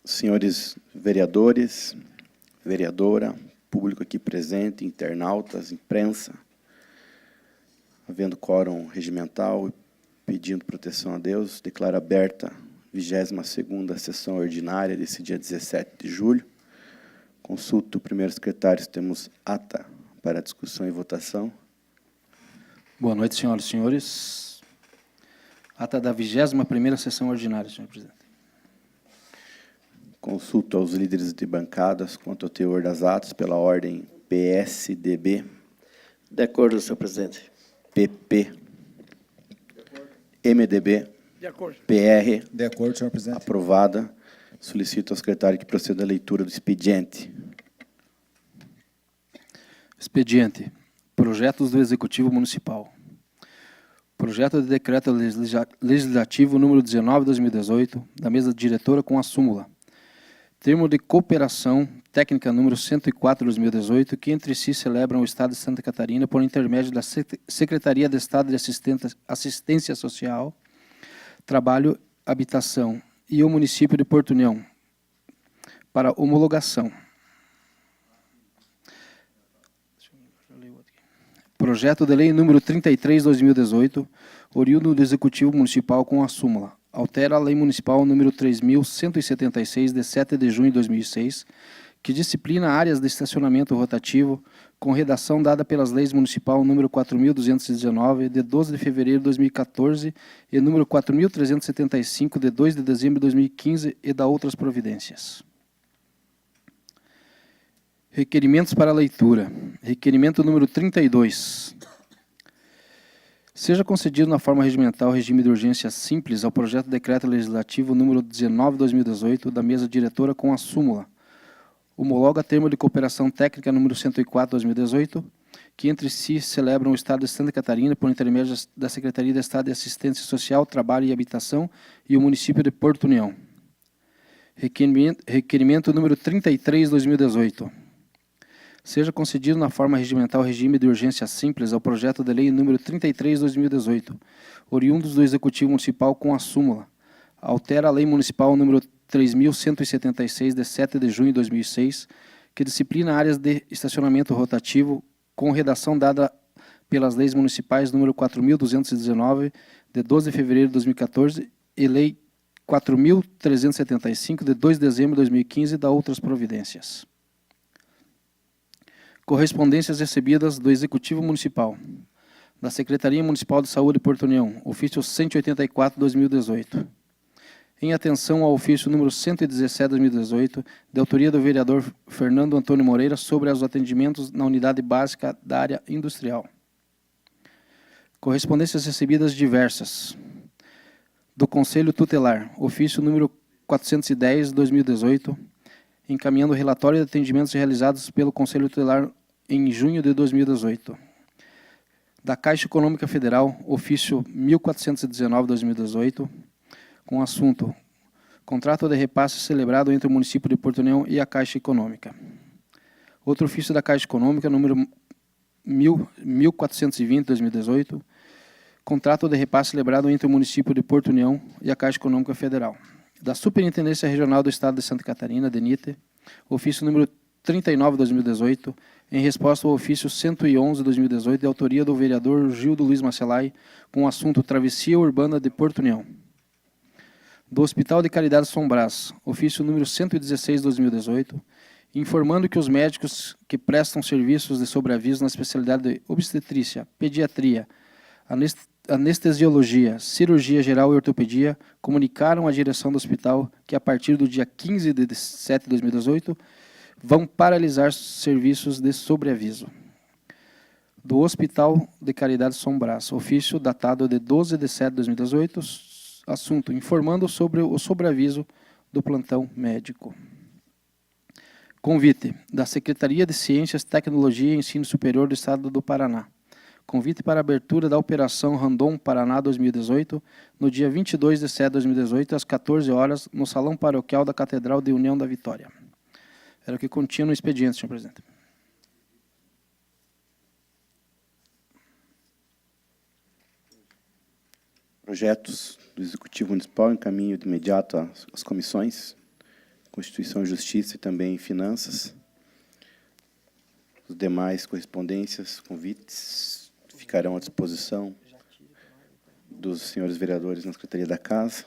Senhores vereadores, vereadora, público aqui presente, internautas, imprensa, havendo quórum regimental e pedindo proteção a Deus, declaro aberta a 22ª sessão ordinária desse dia 17 de julho. Consulto o primeiro secretário se temos ata para discussão e votação. Boa noite, senhoras e senhores. Ata da 21ª sessão ordinária, senhor presidente. Consulto aos líderes de bancadas quanto ao teor das atas pela ordem PSDB. De acordo, senhor presidente. PP. MDB. De acordo. PR. De acordo, senhor presidente. Aprovada. Solicito ao secretário que proceda à leitura do expediente. Expediente. Projetos do Executivo Municipal. Projeto de Decreto Legislativo número 19/2018, da mesa diretora com a súmula. Termo de cooperação técnica número 104/2018, que entre si celebram o Estado de Santa Catarina por intermédio da Secretaria de Estado de Assistência Social, Trabalho, Habitação e o município de Porto União, para homologação. Projeto de Lei número 33/2018, oriundo do Executivo Municipal com a súmula. Altera a Lei Municipal número 3.176, de 7 de junho de 2006, que disciplina áreas de estacionamento rotativo, com redação dada pelas Leis Municipal número 4.219, de 12 de fevereiro de 2014, e número 4.375, de 2 de dezembro de 2015, e da outras providências. Requerimentos para leitura. Requerimento número 32. Seja concedido na forma regimental regime de urgência simples ao projeto de decreto legislativo número 19/2018, da mesa diretora com a súmula. Homologa termo de cooperação técnica número 104/2018, que entre si celebram o Estado de Santa Catarina por intermédio da Secretaria de Estado de Assistência Social, Trabalho e Habitação e o município de Porto União. Requerimento número 33/2018. Seja concedido na forma regimental regime de urgência simples ao projeto de lei número 33/2018, oriundos do Executivo Municipal com a súmula. Altera a Lei Municipal número 3.176, de 7 de junho de 2006, que disciplina áreas de estacionamento rotativo, com redação dada pelas Leis Municipais número 4.219, de 12 de fevereiro de 2014, e Lei 4.375, de 2 de dezembro de 2015, e da outras providências. Correspondências recebidas do Executivo Municipal. Da Secretaria Municipal de Saúde de Porto União, ofício 184/2018. Em atenção ao ofício número 117/2018, de autoria do vereador Fernando Antônio Moreira, sobre os atendimentos na unidade básica da área industrial. Correspondências recebidas diversas. Do Conselho Tutelar, ofício número 410/2018, encaminhando o relatório de atendimentos realizados pelo Conselho Tutelar em junho de 2018. Da Caixa Econômica Federal, ofício 1419/2018, com assunto contrato de repasse celebrado entre o município de Porto União e a Caixa Econômica. Outro ofício da Caixa Econômica, número 1420/2018, contrato de repasse celebrado entre o município de Porto União e a Caixa Econômica Federal. Da Superintendência Regional do Estado de Santa Catarina, DENIT, ofício número 39/2018, em resposta ao ofício 111/2018, de autoria do vereador Gildo Luiz Macelai, com o assunto Travessia Urbana de Porto União. Do Hospital de Caridade São Brás, ofício número 116/2018, informando que os médicos que prestam serviços de sobreaviso na especialidade de obstetrícia, pediatria, anestesiologia, cirurgia geral e ortopedia comunicaram à direção do hospital que, a partir do dia 15 de 7 de 2018, vão paralisar serviços de sobreaviso. Do Hospital de Caridade São Brás, ofício datado de 12 de 7 de 2018, assunto informando sobre o sobreaviso do plantão médico. Convite da Secretaria de Ciências, Tecnologia e Ensino Superior do Estado do Paraná. Convite para a abertura da Operação Randon Paraná 2018, no dia 22 de 7 de 2018, às 14 horas, no Salão Paroquial da Catedral de União da Vitória. Era o que continha no expediente, senhor presidente. Projetos do Executivo Municipal encaminho de imediato às comissões. Constituição e Justiça e também Finanças. Os demais correspondências, convites, ficarão à disposição dos senhores vereadores na Secretaria da Casa.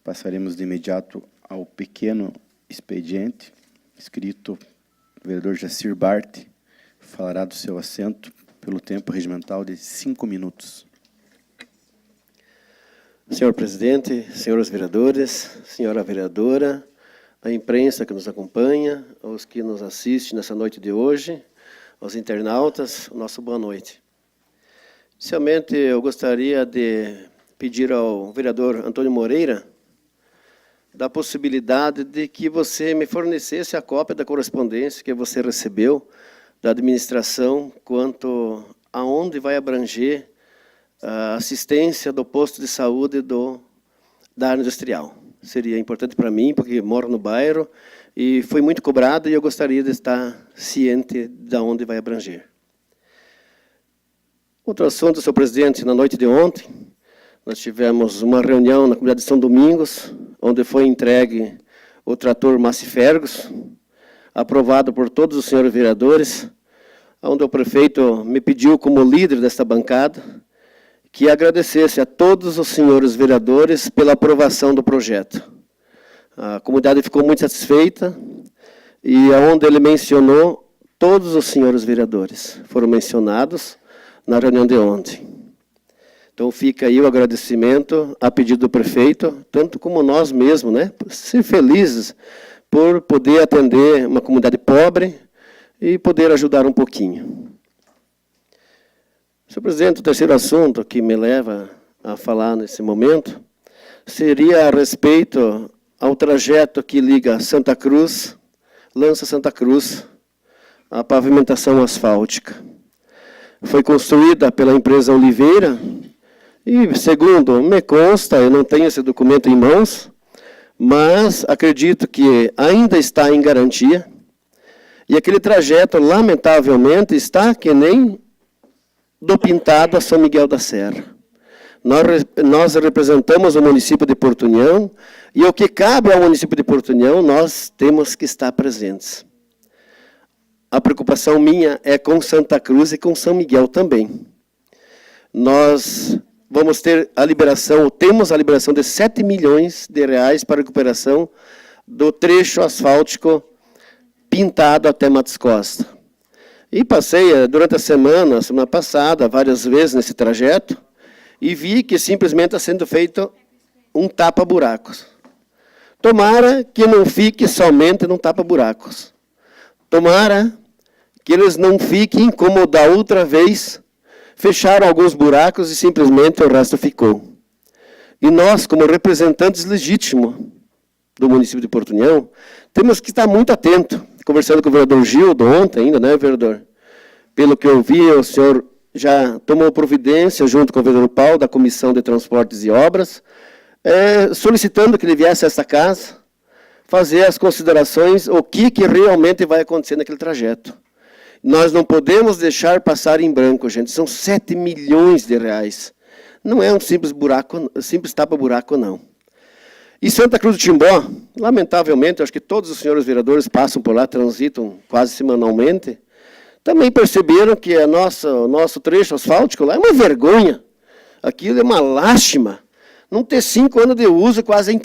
Passaremos de imediato ao pequeno expediente, escrito o vereador Jacir Bart, falará do seu assento pelo tempo regimental de 5 minutos. Senhor presidente, senhores vereadores, senhora vereadora, a imprensa que nos acompanha, aos que nos assistem nessa noite de hoje, aos internautas, nossa boa noite. Inicialmente, eu gostaria de pedir ao vereador Antônio Moreira da possibilidade de que você me fornecesse a cópia da correspondência que você recebeu da administração quanto aonde vai abranger a assistência do posto de saúde da área industrial. Seria importante para mim, porque moro no bairro, e foi muito cobrado, e eu gostaria de estar ciente de onde vai abranger. Outro assunto, senhor presidente, na noite de ontem, nós tivemos uma reunião na comunidade de São Domingos, onde foi entregue o trator Massey Ferguson, aprovado por todos os senhores vereadores, onde o prefeito me pediu, como líder desta bancada, que agradecesse a todos os senhores vereadores pela aprovação do projeto. A comunidade ficou muito satisfeita, e onde ele mencionou, todos os senhores vereadores foram mencionados na reunião de ontem. Então, fica aí o agradecimento a pedido do prefeito, tanto como nós mesmos, né, ser felizes por poder atender uma comunidade pobre e poder ajudar um pouquinho. Senhor presidente, o terceiro assunto que me leva a falar nesse momento seria a respeito ao trajeto que liga Santa Cruz, Lança Santa Cruz, a pavimentação asfáltica. Foi construída pela empresa Oliveira, e, segundo me consta, eu não tenho esse documento em mãos, mas acredito que ainda está em garantia, e aquele trajeto, lamentavelmente, está que nem do Pintado a São Miguel da Serra. Nós representamos o município de Porto União, e o que cabe ao município de Porto União, nós temos que estar presentes. A preocupação minha é com Santa Cruz e com São Miguel também. Nós vamos ter a liberação, temos a liberação de 7 milhões de reais para a recuperação do trecho asfáltico Pintado até Matos Costa. E passei durante a semana passada, várias vezes nesse trajeto, e vi que simplesmente está sendo feito um tapa-buracos. Tomara que não fique somente num tapa-buracos. Tomara que eles não fiquem como da outra vez, fecharam alguns buracos e simplesmente o resto ficou. E nós, como representantes legítimos do município de Porto União, temos que estar muito atentos. Conversando com o vereador Gildo ontem ainda, né, vereador? Pelo que eu vi, o senhor já tomou providência, junto com o vereador Paulo, da Comissão de Transportes e Obras, solicitando que ele viesse a esta casa, fazer as considerações, o que realmente vai acontecer naquele trajeto. Nós não podemos deixar passar em branco, gente. São 7 milhões de reais. Não é um simples buraco, simples tapa-buraco, não. E Santa Cruz do Timbó, lamentavelmente, acho que todos os senhores vereadores passam por lá, transitam quase semanalmente, também perceberam que o nosso trecho asfáltico lá é uma vergonha. Aquilo é uma lástima. Não ter 5 anos de uso, quase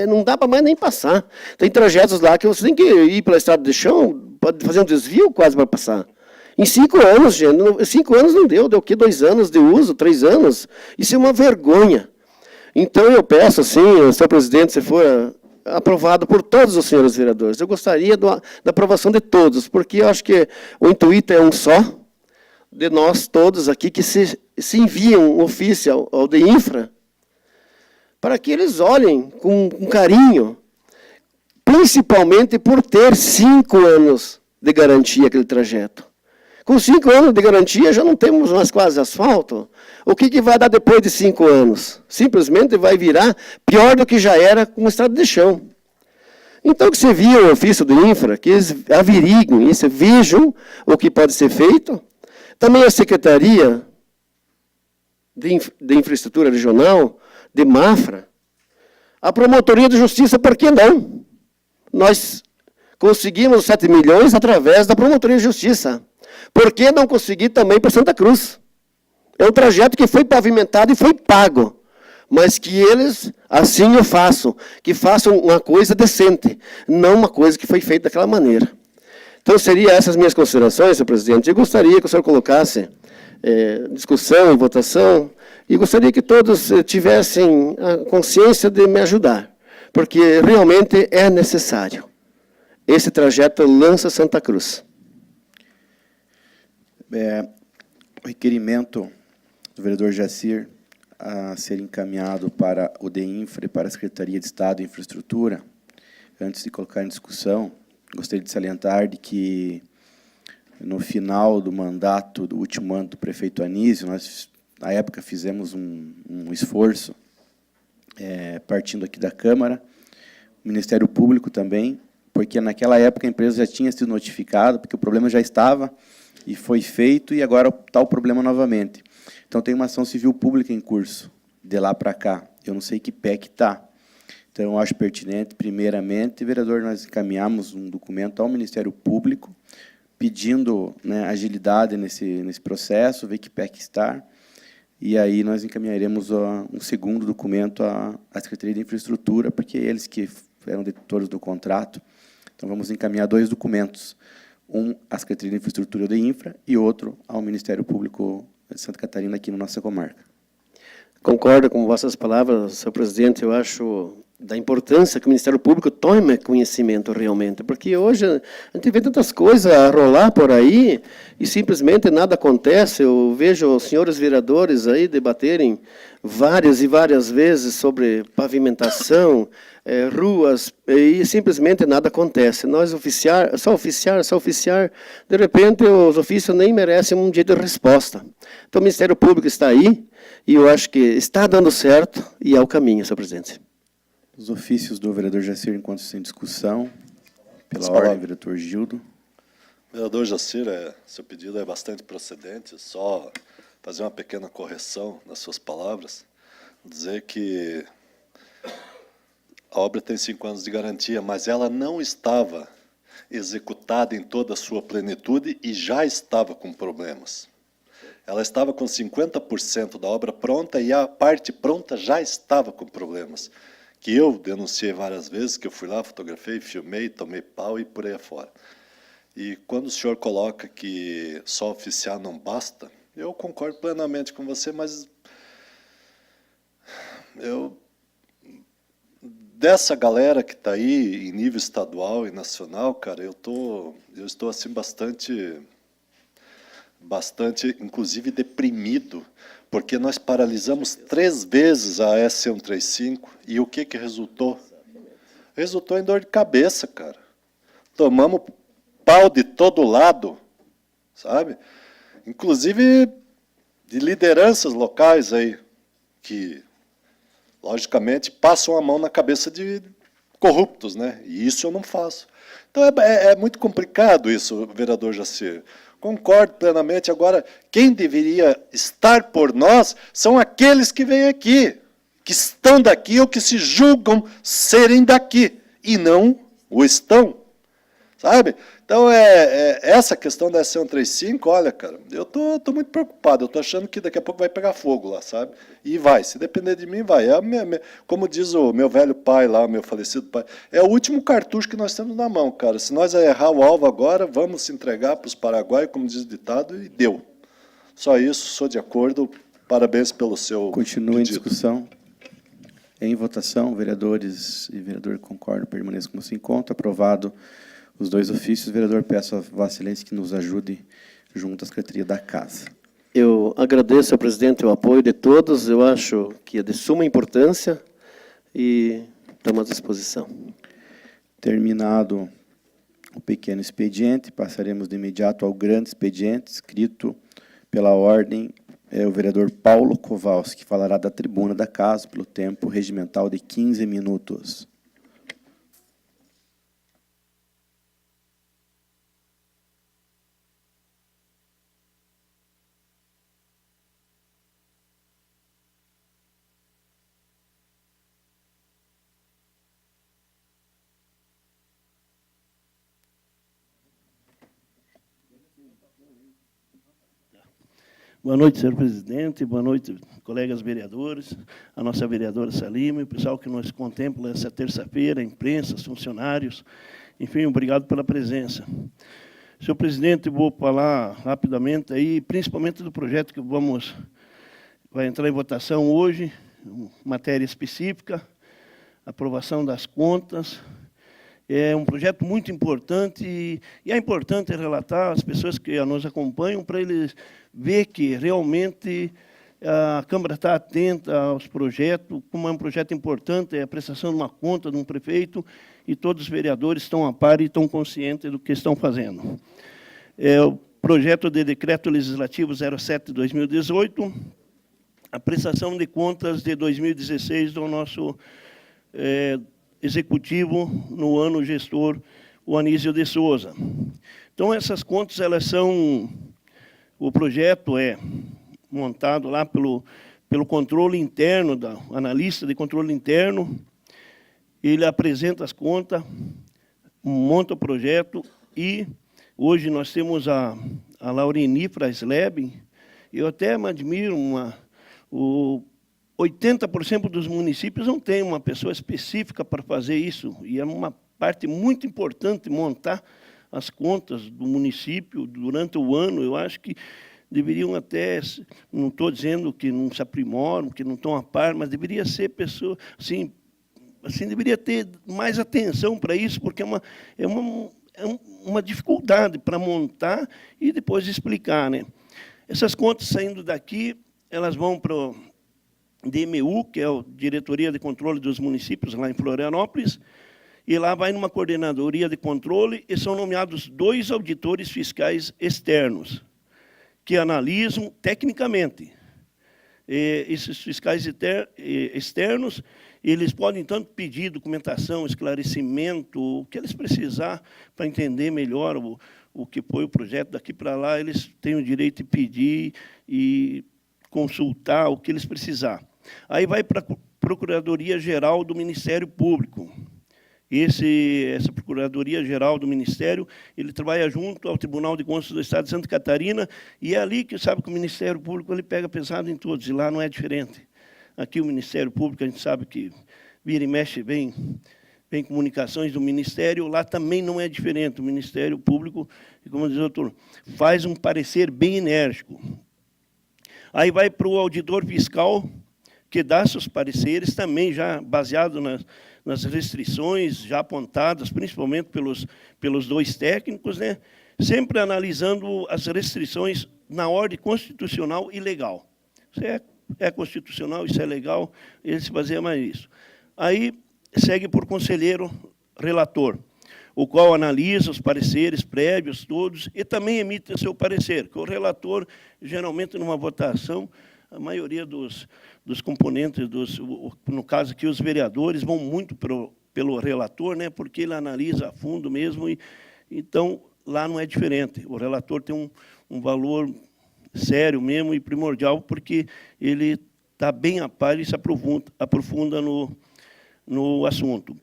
não dá para mais nem passar. Tem trajetos lá que você tem que ir pela estrada de chão, pode fazer um desvio quase para passar. Em 5 anos, gente, 5 anos não deu o quê? 2 anos de uso, 3 anos? Isso é uma vergonha. Então, eu peço, assim, senhor presidente, se for aprovado por todos os senhores vereadores, eu gostaria da aprovação de todos, porque eu acho que o intuito é um só, de nós todos aqui, que se enviem um ofício ao DEINFRA, para que eles olhem com carinho, principalmente por ter 5 anos de garantia aquele trajeto. Com 5 anos de garantia, já não temos mais quase asfalto. O que vai dar depois de 5 anos? Simplesmente vai virar pior do que já era com o estrada de chão. Então, que você via o ofício do INFRA, que eles averiguem isso, vejam o que pode ser feito. Também a Secretaria de Infraestrutura Regional, de Mafra, A promotoria de justiça, por que não? Nós conseguimos 7 milhões através da promotoria de justiça. Por que não conseguir também para Santa Cruz? É um trajeto que foi pavimentado e foi pago. Mas que eles, assim eu faço, que façam uma coisa decente, não uma coisa que foi feita daquela maneira. Então, seriam essas minhas considerações, senhor presidente. Eu gostaria que o senhor colocasse discussão e votação, e gostaria que todos tivessem a consciência de me ajudar, porque realmente é necessário. Esse trajeto lança Santa Cruz. O requerimento do vereador Jacir a ser encaminhado para o DEINFRA e para a Secretaria de Estado de Infraestrutura, antes de colocar em discussão, gostaria de salientar de que, no final do mandato, do último ano do prefeito Anísio, nós, na época, fizemos um esforço, partindo aqui da Câmara, o Ministério Público também, porque naquela época a empresa já tinha sido notificada, porque o problema já estava e foi feito, e agora está o problema novamente. Então, tem uma ação civil pública em curso, de lá para cá. Eu não sei que pé que está. Então, eu acho pertinente, primeiramente, vereador, nós encaminhamos um documento ao Ministério Público, pedindo, né, agilidade nesse processo, ver que pé que está, e aí nós encaminharemos um segundo documento à Secretaria de Infraestrutura, porque eles que eram detentores do contrato. Então, vamos encaminhar 2 documentos, um à Secretaria de Infraestrutura de Infra e outro ao Ministério Público de Santa Catarina, aqui na nossa comarca. Concordo com vossas palavras, senhor presidente. Eu acho da importância que o Ministério Público tome conhecimento realmente, porque hoje a gente vê tantas coisas a rolar por aí e simplesmente nada acontece. Eu vejo os senhores vereadores aí debaterem várias e várias vezes sobre pavimentação, ruas, e simplesmente nada acontece. Nós só oficiar, de repente os ofícios nem merecem um dia de resposta. Então o Ministério Público está aí e eu acho que está dando certo e é o caminho, senhor presidente. Os ofícios do vereador Jacir, enquanto sem discussão, pela ordem, vereador Gildo. Vereador Jacir, seu pedido é bastante procedente, só fazer uma pequena correção nas suas palavras, dizer que a obra tem 5 anos de garantia, mas ela não estava executada em toda a sua plenitude e já estava com problemas. Ela estava com 50% da obra pronta e a parte pronta já estava com problemas, que eu denunciei várias vezes, que eu fui lá, fotografei, filmei, tomei pau e por aí afora. E quando o senhor coloca que só oficiar não basta, eu concordo plenamente com você, mas dessa galera que está aí em nível estadual e nacional, cara, eu estou assim bastante, inclusive, deprimido, porque nós paralisamos 3 vezes a SC135 e o que resultou? Resultou em dor de cabeça, cara. Tomamos pau de todo lado, sabe? Inclusive de lideranças locais aí, que, logicamente, passam a mão na cabeça de corruptos, né? E isso eu não faço. Então é muito complicado isso, vereador Jacir. Concordo plenamente. Agora, quem deveria estar por nós são aqueles que vêm aqui, que estão daqui ou que se julgam serem daqui, e não o estão, sabe? Então, essa questão da SC135, olha, cara, eu tô muito preocupado, eu tô achando que daqui a pouco vai pegar fogo lá, sabe? E vai, se depender de mim, vai. Como diz o meu velho pai lá, o meu falecido pai, é o último cartucho que nós temos na mão, cara. Se nós errar o alvo agora, vamos se entregar para os paraguaios, como diz o ditado, e deu. Só isso, sou de acordo, parabéns pelo seu Continua pedido. em discussão. Em votação, vereadores e vereador concordam, permaneçam como se encontra. Aprovado os 2 ofícios. Vereador, peço a Vossa Excelência que nos ajude junto à Secretaria da Casa. Eu agradeço ao presidente o apoio de todos, eu acho que é de suma importância e estamos à disposição. Terminado o pequeno expediente, passaremos de imediato ao grande expediente, escrito pela ordem, o vereador Paulo Kowalski, que falará da tribuna da Casa, pelo tempo regimental de 15 minutos. Boa noite, senhor presidente. Boa noite, colegas vereadores, a nossa vereadora Salima, o pessoal que nos contempla essa terça-feira, a imprensa, os funcionários. Enfim, obrigado pela presença. Senhor presidente, vou falar rapidamente aí, principalmente do projeto que vai entrar em votação hoje, matéria específica, aprovação das contas. É um projeto muito importante e é importante relatar às pessoas que nos acompanham para eles ver que realmente a Câmara está atenta aos projetos, como é um projeto importante, é a prestação de uma conta de um prefeito e todos os vereadores estão a par e estão conscientes do que estão fazendo. É o projeto de decreto legislativo 07/2018, a prestação de contas de 2016 do nosso executivo no ano gestor, o Anísio de Souza. Então, essas contas, elas são... O projeto é montado lá pelo controle interno, da analista de controle interno, ele apresenta as contas, monta o projeto e hoje nós temos a Laureni Frasleb, eu até me admiro, 80% dos municípios não tem uma pessoa específica para fazer isso, e é uma parte muito importante montar as contas do município durante o ano. Eu acho que deveriam até, não estou dizendo que não se aprimoram, que não estão a par, mas deveria ser pessoa, assim deveria ter mais atenção para isso, porque é uma dificuldade para montar e depois explicar, né? Essas contas saindo daqui, elas vão para o DMU, que é a Diretoria de Controle dos Municípios, lá em Florianópolis, e lá vai numa coordenadoria de controle e são nomeados 2 auditores fiscais externos, que analisam tecnicamente. Esses fiscais externos, eles podem tanto pedir documentação, esclarecimento, o que eles precisar para entender melhor o que foi o projeto daqui para lá, eles têm o direito de pedir e consultar o que eles precisar. Aí vai para a Procuradoria-Geral do Ministério Público. Essa Procuradoria-Geral do Ministério, ele trabalha junto ao Tribunal de Contas do Estado de Santa Catarina, e é ali que sabe que o Ministério Público ele pega pesado em todos, e lá não é diferente. Aqui o Ministério Público, a gente sabe que vira e mexe vem comunicações do Ministério, lá também não é diferente. O Ministério Público, como diz o doutor, faz um parecer bem enérgico. Aí vai para o auditor fiscal, que dá seus pareceres, também já baseado nas restrições já apontadas, principalmente pelos 2 técnicos, né? Sempre analisando as restrições na ordem constitucional e legal. Isso é constitucional, isso é legal, ele se baseia mais nisso. Aí segue por conselheiro relator, o qual analisa os pareceres prévios todos e também emite seu parecer, que o relator, geralmente, numa votação, a maioria dos componentes, no caso aqui, os vereadores, vão muito pelo relator, né, porque ele analisa a fundo mesmo, então, lá não é diferente. O relator tem um valor sério mesmo e primordial, porque ele está bem a par e se aprofunda no assunto.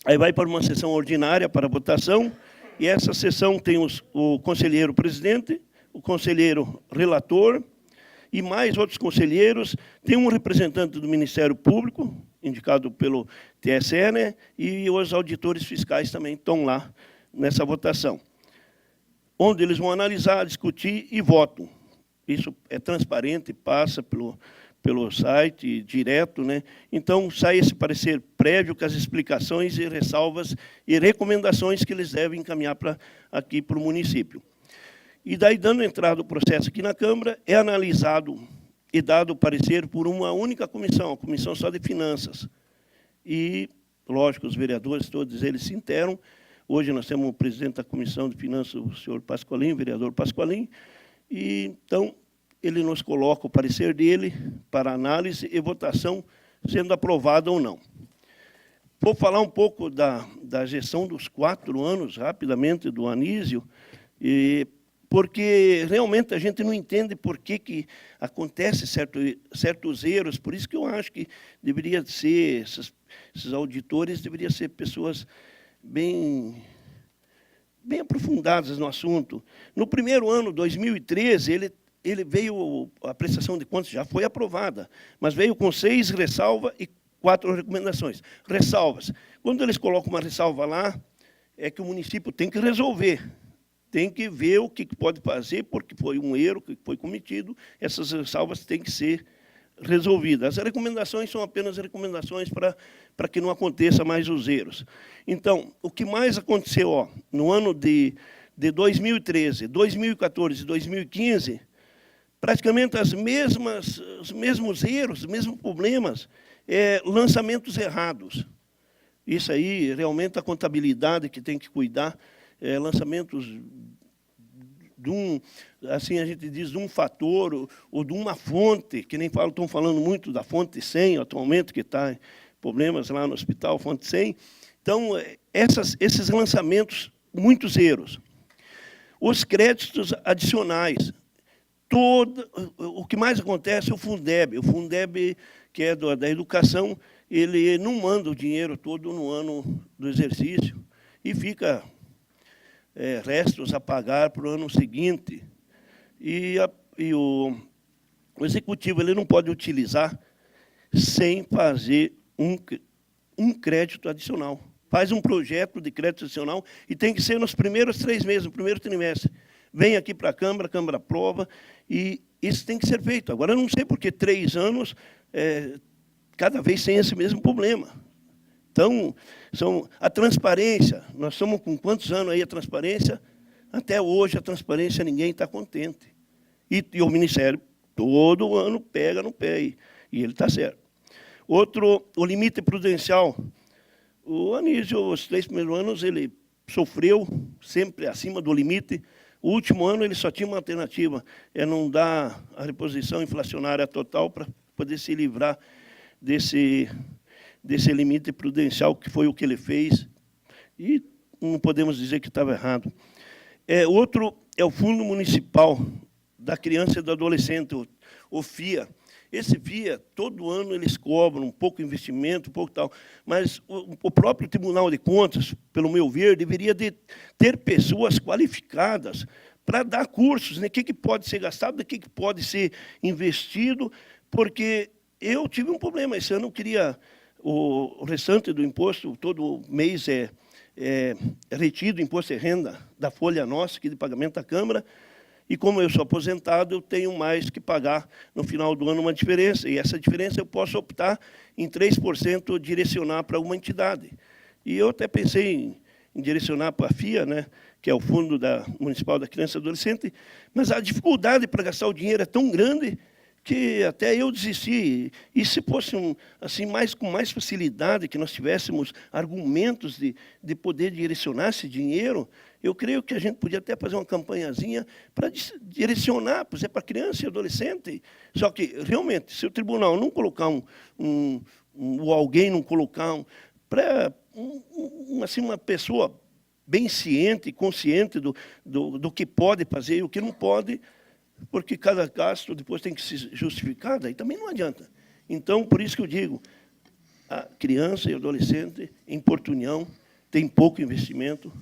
Aí vai para uma sessão ordinária para votação, e essa sessão tem o conselheiro presidente, o conselheiro relator, e mais outros conselheiros, tem um representante do Ministério Público, indicado pelo TSE, né, e os auditores fiscais também estão lá nessa votação, onde eles vão analisar, discutir e votam. Isso é transparente, passa pelo site direto, né? Então, sai esse parecer prévio com as explicações e ressalvas e recomendações que eles devem encaminhar aqui para o município. E daí, dando entrada o processo aqui na Câmara, é analisado e dado o parecer por uma única comissão, a Comissão só de Finanças. E, lógico, os vereadores, todos eles se interam. Hoje nós temos o presidente da Comissão de Finanças, o senhor Pascoalim, o vereador Pascoalim, e, então, ele nos coloca o parecer dele para análise e votação, sendo aprovado ou não. Vou falar um pouco da gestão dos 4 anos, rapidamente, do Anísio, porque realmente a gente não entende por que acontece certos erros, por isso que eu acho que deveria ser, esses auditores deveriam ser pessoas bem bem aprofundadas no assunto. No primeiro ano, 2013, ele veio, a prestação de contas já foi aprovada, mas veio com 6 ressalvas e 4 recomendações. Ressalvas. Quando eles colocam uma ressalva lá, é que o município tem que resolver, tem que ver o que pode fazer, porque foi um erro que foi cometido, essas ressalvas têm que ser resolvidas. As recomendações são apenas recomendações para que não aconteça mais os erros. Então, o que mais aconteceu, ó, no ano de 2013, 2014 e 2015, praticamente os mesmos erros, os mesmos problemas, lançamentos errados. Isso aí, realmente, a contabilidade que tem que cuidar, lançamentos de assim a gente diz, de um fator ou de uma fonte, que nem estão falando muito da fonte 100 atualmente, que está em problemas lá no hospital, fonte 100. Então, esses lançamentos, muitos erros. Os créditos adicionais. O que mais acontece é o Fundeb. O Fundeb, que é da educação, ele não manda o dinheiro todo no ano do exercício e fica restos a pagar para o ano seguinte. E o executivo ele não pode utilizar sem fazer um crédito adicional. Faz um projeto de crédito adicional e tem que ser nos primeiros 3 meses, no primeiro trimestre. Vem aqui para a Câmara aprova, e isso tem que ser feito. Agora, eu não sei por que 3 anos, cada vez sem esse mesmo problema. Então, a transparência, nós estamos com quantos anos aí a transparência? Até hoje, a transparência, ninguém está contente. E o Ministério, todo ano, pega no pé, e ele está certo. Outro, o limite prudencial. O Anísio, os 3 primeiros anos, ele sofreu sempre acima do limite. O último ano, ele só tinha uma alternativa, não dar a reposição inflacionária total para poder se livrar desse limite prudencial, que foi o que ele fez, e não podemos dizer que estava errado. Outro é o Fundo Municipal da Criança e do Adolescente, o FIA. Esse FIA, todo ano eles cobram um pouco de investimento, um pouco tal, mas o próprio Tribunal de Contas, pelo meu ver, deveria ter pessoas qualificadas para dar cursos, né? O que pode ser gastado, o que pode ser investido, porque eu tive um problema. Esse ano eu queria o restante do imposto, todo mês é retido o imposto de renda da folha nossa, aqui de pagamento da Câmara, e como eu sou aposentado, eu tenho mais que pagar no final do ano uma diferença, e essa diferença eu posso optar em 3% direcionar para uma entidade. E eu até pensei em direcionar para a FIA, né, que é o Fundo Municipal da Criança e Adolescente, mas a dificuldade para gastar o dinheiro é tão grande que até eu desisti. E se fosse assim, com mais facilidade, que nós tivéssemos argumentos de poder direcionar esse dinheiro, eu creio que a gente podia até fazer uma campanhazinha para direcionar, por exemplo, para criança e adolescente. Só que, realmente, se o tribunal não colocar ou alguém não colocar assim, uma pessoa bem ciente, consciente do que pode fazer e o que não pode, porque cada gasto depois tem que se justificar, daí também não adianta. Então, por isso que eu digo, a criança e adolescente, em Porto União, tem pouco investimento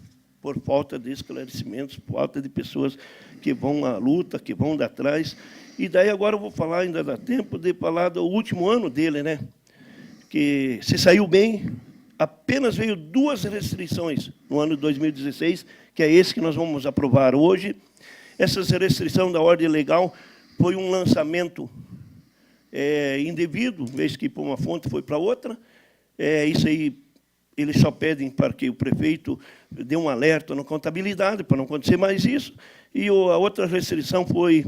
por falta de esclarecimentos, por falta de pessoas que vão à luta, que vão dar atrás. E daí agora eu vou falar, ainda dá tempo de falar do último ano dele, né? Que se saiu bem, apenas veio 2 restrições no ano de 2016, que é esse que nós vamos aprovar hoje. Essas restrições da ordem legal foi um lançamento indevido, vez que por uma fonte foi para outra. Isso aí, eles só pedem para que o prefeito dê um alerta na contabilidade, para não acontecer mais isso. E a outra restrição foi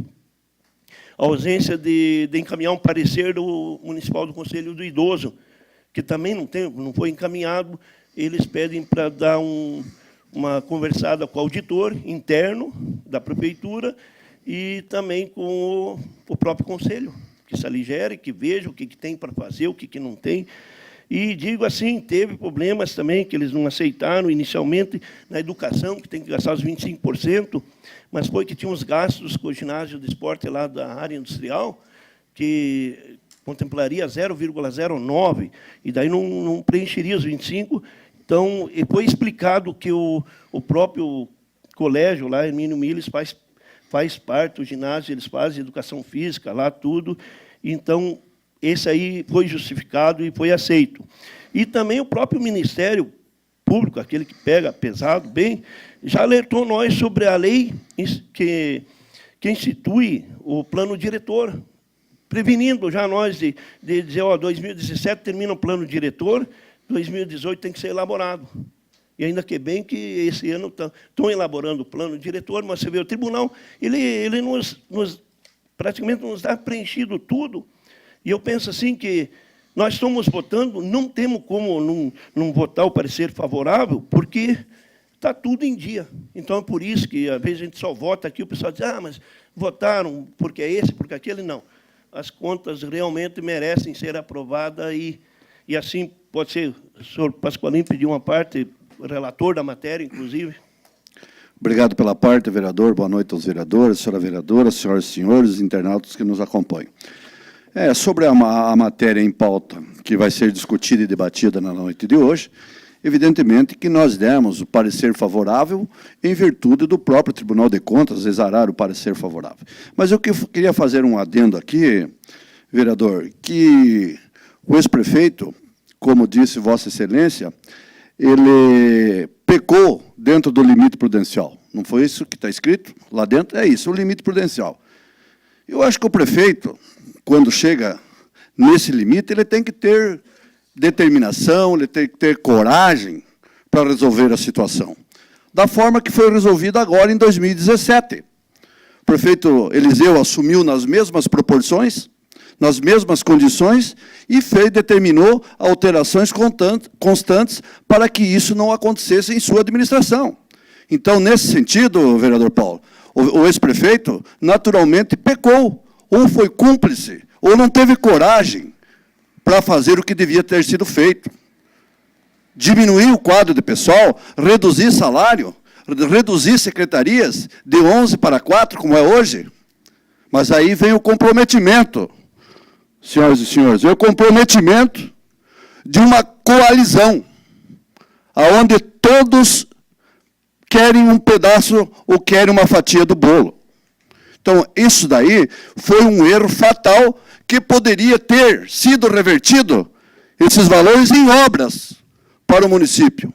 a ausência de encaminhar um parecer do Municipal do Conselho do Idoso, que também não foi encaminhado. Eles pedem para dar uma conversada com o auditor interno da prefeitura e também com o próprio conselho, que se aligere, que veja o que tem para fazer, o que não tem. E digo assim, teve problemas também que eles não aceitaram inicialmente na educação, que tem que gastar os 25%, mas foi que tinha uns gastos com o ginásio de esporte lá da área industrial, que contemplaria 0,09, e daí não preencheria os 25%. Então, foi explicado que o próprio colégio lá, Hermínio Miles, faz parte, o ginásio, eles fazem educação física lá, tudo. Então, esse aí foi justificado e foi aceito. E também o próprio Ministério Público, aquele que pega pesado, bem, já alertou nós sobre a lei que institui o plano diretor, prevenindo já nós de dizer, 2017 termina o plano diretor, 2018 tem que ser elaborado. E ainda que bem que esse ano estão elaborando o plano diretor, mas você vê, o tribunal, ele praticamente nos dá preenchido tudo. E eu penso assim que nós estamos votando, não temos como não votar o parecer favorável, porque está tudo em dia. Então, é por isso que, às vezes, a gente só vota aqui, o pessoal diz, mas votaram porque é esse, porque aquele. Não. As contas realmente merecem ser aprovadas e assim, pode ser, o senhor Pasqualini pediu uma parte, relator da matéria, inclusive. Obrigado pela parte, vereador. Boa noite aos vereadores, senhora vereadora, senhoras e senhores, internautas que nos acompanham. Sobre a matéria em pauta, que vai ser discutida e debatida na noite de hoje, evidentemente que nós demos o parecer favorável em virtude do próprio Tribunal de Contas exarar o parecer favorável. Mas eu queria fazer um adendo aqui, vereador, que o ex-prefeito, como disse Vossa Excelência, ele pecou dentro do limite prudencial. Não foi isso que está escrito? Lá dentro é isso, o limite prudencial. Eu acho que o prefeito, quando chega nesse limite, ele tem que ter determinação, ele tem que ter coragem para resolver a situação. Da forma que foi resolvida agora em 2017. O prefeito Eliseu assumiu nas mesmas proporções, nas mesmas condições, e determinou alterações constantes para que isso não acontecesse em sua administração. Então, nesse sentido, vereador Paulo, o ex-prefeito naturalmente pecou, ou foi cúmplice, ou não teve coragem para fazer o que devia ter sido feito. Diminuir o quadro de pessoal, reduzir salário, reduzir secretarias de 11 para 4, como é hoje. Mas aí vem o comprometimento, senhoras e senhores, é o comprometimento de uma coalizão, onde todos querem um pedaço ou querem uma fatia do bolo. Então, isso daí foi um erro fatal que poderia ter sido revertido, esses valores, em obras para o município.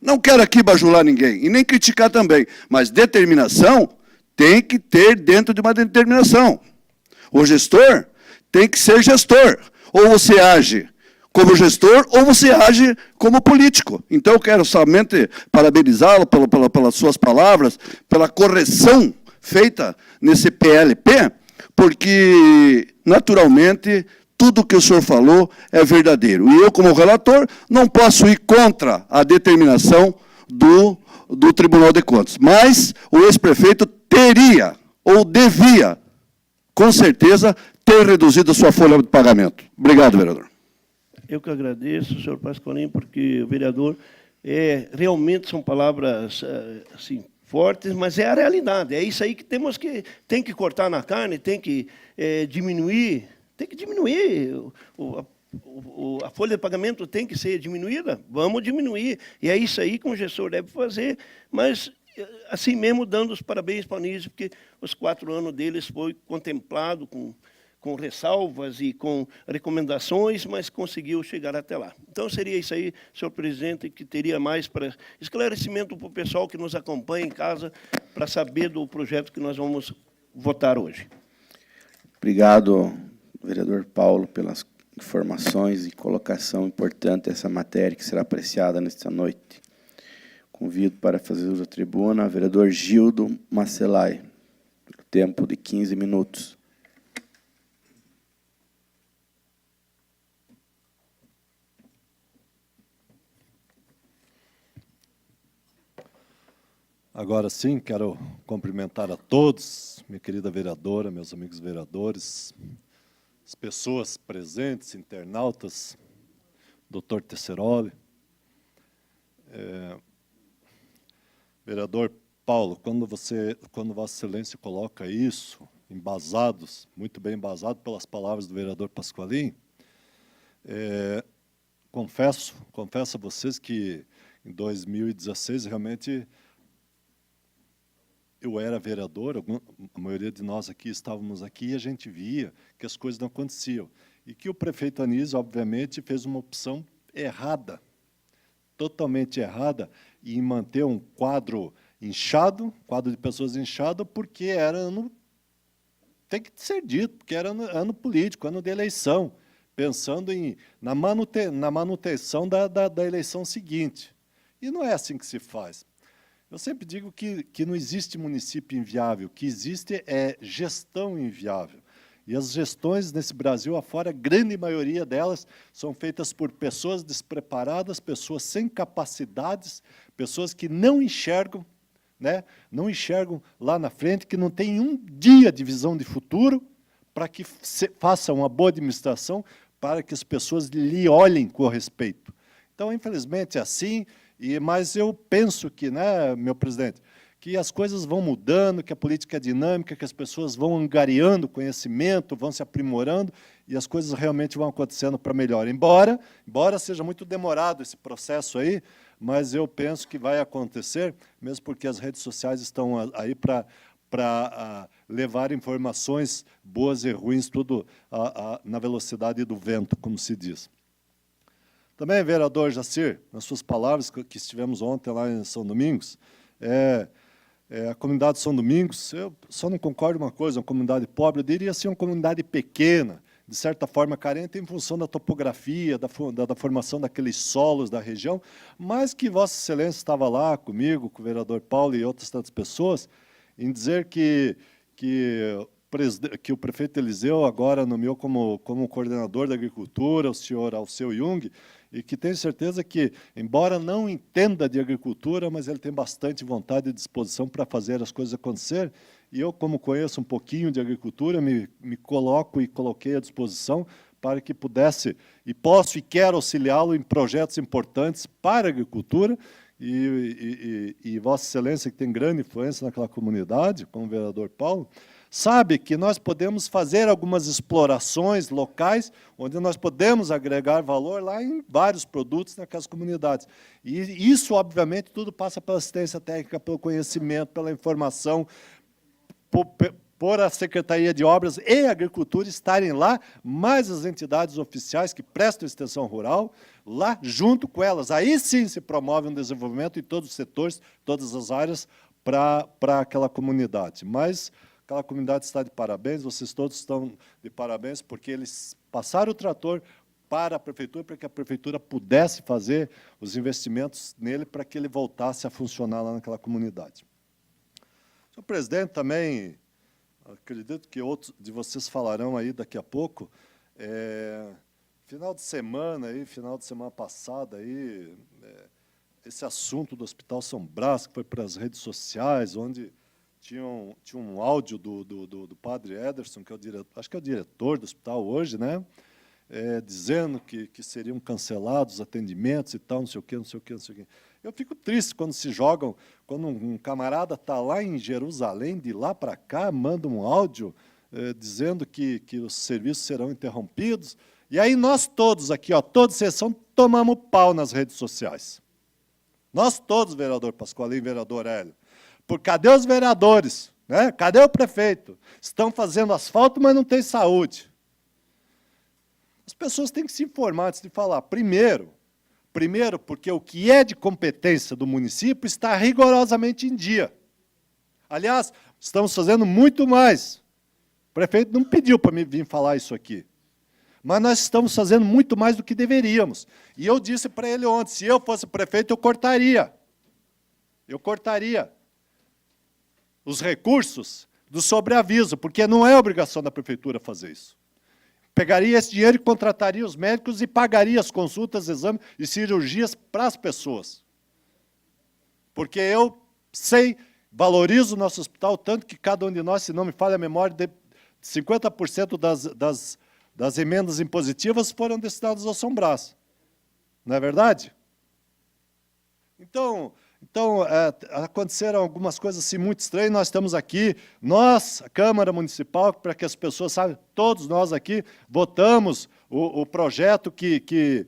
Não quero aqui bajular ninguém, e nem criticar também, mas determinação tem que ter dentro de uma determinação. O gestor tem que ser gestor. Ou você age como gestor, ou você age como político. Então, eu quero somente parabenizá-lo pelas suas palavras, pela correção feita nesse PLP, porque, naturalmente, tudo que o senhor falou é verdadeiro. E eu, como relator, não posso ir contra a determinação do Tribunal de Contas. Mas o ex-prefeito teria, ou devia, com certeza, ter reduzido a sua folha de pagamento. Obrigado, vereador. Eu que agradeço, senhor Pasqualini, porque o vereador, realmente são palavras assim, fortes, mas é a realidade. É isso aí que tem que cortar na carne, tem que diminuir, a folha de pagamento tem que ser diminuída, vamos diminuir. E é isso aí que o gestor deve fazer, mas assim mesmo dando os parabéns para o Anísio, porque os 4 anos deles foi contemplado com ressalvas e com recomendações, mas conseguiu chegar até lá. Então, seria isso aí, senhor presidente, que teria mais para esclarecimento para o pessoal que nos acompanha em casa, para saber do projeto que nós vamos votar hoje. Obrigado, vereador Paulo, pelas informações e colocação importante dessa matéria que será apreciada nesta noite. Convido para fazer uso da tribuna o vereador Gildo Macelai, pelo tempo de 15 minutos. Agora sim, quero cumprimentar a todos, minha querida vereadora, meus amigos vereadores, as pessoas presentes, internautas, doutor Tesseroli. Vereador Paulo, quando Vossa Excelência coloca isso, embasados, muito bem embasado pelas palavras do vereador Pasqualini, confesso a vocês que em 2016 realmente eu era vereador, a maioria de nós aqui estávamos aqui, e a gente via que as coisas não aconteciam. E que o prefeito Anísio, obviamente, fez uma opção errada, totalmente errada, em manter um quadro inchado, quadro de pessoas inchado, porque era ano, tem que ser dito, porque era ano político, ano de eleição, pensando na manutenção da eleição seguinte. E não é assim que se faz. Eu sempre digo que não existe município inviável, o que existe é gestão inviável. E as gestões nesse Brasil afora, a grande maioria delas são feitas por pessoas despreparadas, pessoas sem capacidades, pessoas que não enxergam, né? Não enxergam lá na frente, que não têm um dia de visão de futuro para que façam uma boa administração, para que as pessoas lhe olhem com respeito. Então, infelizmente, é assim, mas eu penso que, né, meu presidente, que as coisas vão mudando, que a política é dinâmica, que as pessoas vão angariando conhecimento, vão se aprimorando, e as coisas realmente vão acontecendo para melhor. Embora seja muito demorado esse processo aí, mas eu penso que vai acontecer, mesmo porque as redes sociais estão aí para levar informações boas e ruins, tudo na velocidade do vento, como se diz. Também, vereador Jacir, nas suas palavras que estivemos ontem lá em São Domingos, a comunidade de São Domingos, eu só não concordo uma coisa, uma comunidade pobre, eu diria assim, uma comunidade pequena, de certa forma carente, em função da topografia, da formação daqueles solos da região, mas que Vossa Excelência estava lá comigo, com o vereador Paulo e outras tantas pessoas, em dizer que o prefeito Eliseu agora nomeou como coordenador da agricultura o senhor Alceu Jung, e que tenho certeza que, embora não entenda de agricultura, mas ele tem bastante vontade e disposição para fazer as coisas acontecer, e eu, como conheço um pouquinho de agricultura, me coloco e coloquei à disposição para que pudesse, e posso e quero auxiliá-lo em projetos importantes para a agricultura, e Vossa Excelência, que tem grande influência naquela comunidade, como o vereador Paulo, sabe que nós podemos fazer algumas explorações locais, onde nós podemos agregar valor lá em vários produtos naquelas comunidades. E isso, obviamente, tudo passa pela assistência técnica, pelo conhecimento, pela informação, por a Secretaria de Obras e Agricultura estarem lá, mais as entidades oficiais que prestam extensão rural, lá junto com elas. Aí sim se promove um desenvolvimento em todos os setores, todas as áreas, para aquela comunidade. Mas aquela comunidade está de parabéns, vocês todos estão de parabéns, porque eles passaram o trator para a prefeitura, para que a prefeitura pudesse fazer os investimentos nele, para que ele voltasse a funcionar lá naquela comunidade. Senhor presidente, também, acredito que outros de vocês falarão aí daqui a pouco, final de semana passada, aí, esse assunto do Hospital São Brás, que foi para as redes sociais, onde tinha um áudio do padre Ederson, que é o diretor, acho que é o diretor do hospital hoje, né? Dizendo que seriam cancelados os atendimentos e tal, não sei o quê, não sei o quê, não sei o quê. Eu fico triste quando se jogam, quando um camarada está lá em Jerusalém, de lá para cá, manda um áudio dizendo que os serviços serão interrompidos, e aí nós todos aqui, toda sessão, tomamos pau nas redes sociais. Nós todos, vereador Pascoalim e vereador Hélio. Cadê os vereadores? Né? Cadê o prefeito? Estão fazendo asfalto, mas não tem saúde. As pessoas têm que se informar antes de falar. Primeiro, porque o que é de competência do município está rigorosamente em dia. Aliás, estamos fazendo muito mais. O prefeito não pediu para me vir falar isso aqui. Mas nós estamos fazendo muito mais do que deveríamos. E eu disse para ele ontem, se eu fosse prefeito, eu cortaria. Eu cortaria os recursos do sobreaviso, porque não é obrigação da prefeitura fazer isso. Pegaria esse dinheiro e contrataria os médicos e pagaria as consultas, exames e cirurgias para as pessoas. Porque eu sei, valorizo o nosso hospital, tanto que cada um de nós, se não me falha a memória, 50% das emendas impositivas foram destinadas ao São Brás. Não é verdade? Então, aconteceram algumas coisas assim, muito estranhas, nós estamos aqui, nós, a Câmara Municipal, para que as pessoas saibam, todos nós aqui, votamos o projeto que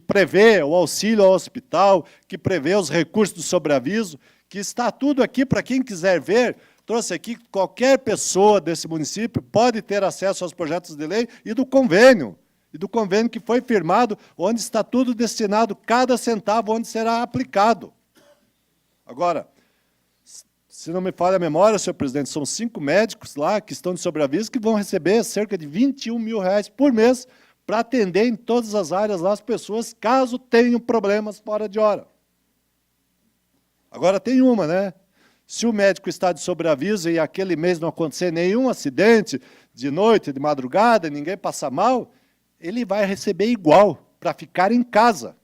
prevê o auxílio ao hospital, que prevê os recursos do sobreaviso, que está tudo aqui para quem quiser ver, trouxe aqui, qualquer pessoa desse município pode ter acesso aos projetos de lei e do convênio que foi firmado, onde está tudo destinado, cada centavo onde será aplicado. Agora, se não me falha a memória, senhor presidente, são 5 médicos lá que estão de sobreaviso que vão receber cerca de R$21 mil por mês para atender em todas as áreas lá as pessoas, caso tenham problemas fora de hora. Agora tem uma, né? Se o médico está de sobreaviso e aquele mês não acontecer nenhum acidente, de noite, de madrugada, ninguém passa mal, ele vai receber igual, para ficar em casa,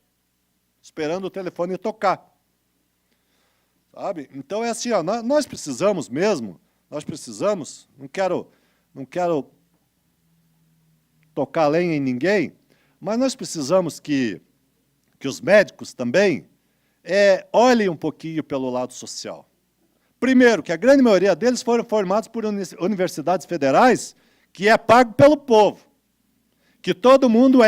esperando o telefone tocar. Sabe? Então é assim, ó, nós precisamos mesmo, não quero tocar lenha em ninguém, mas nós precisamos que os médicos também olhem um pouquinho pelo lado social. Primeiro, que a grande maioria deles foram formados por universidades federais, que é pago pelo povo, que todo mundo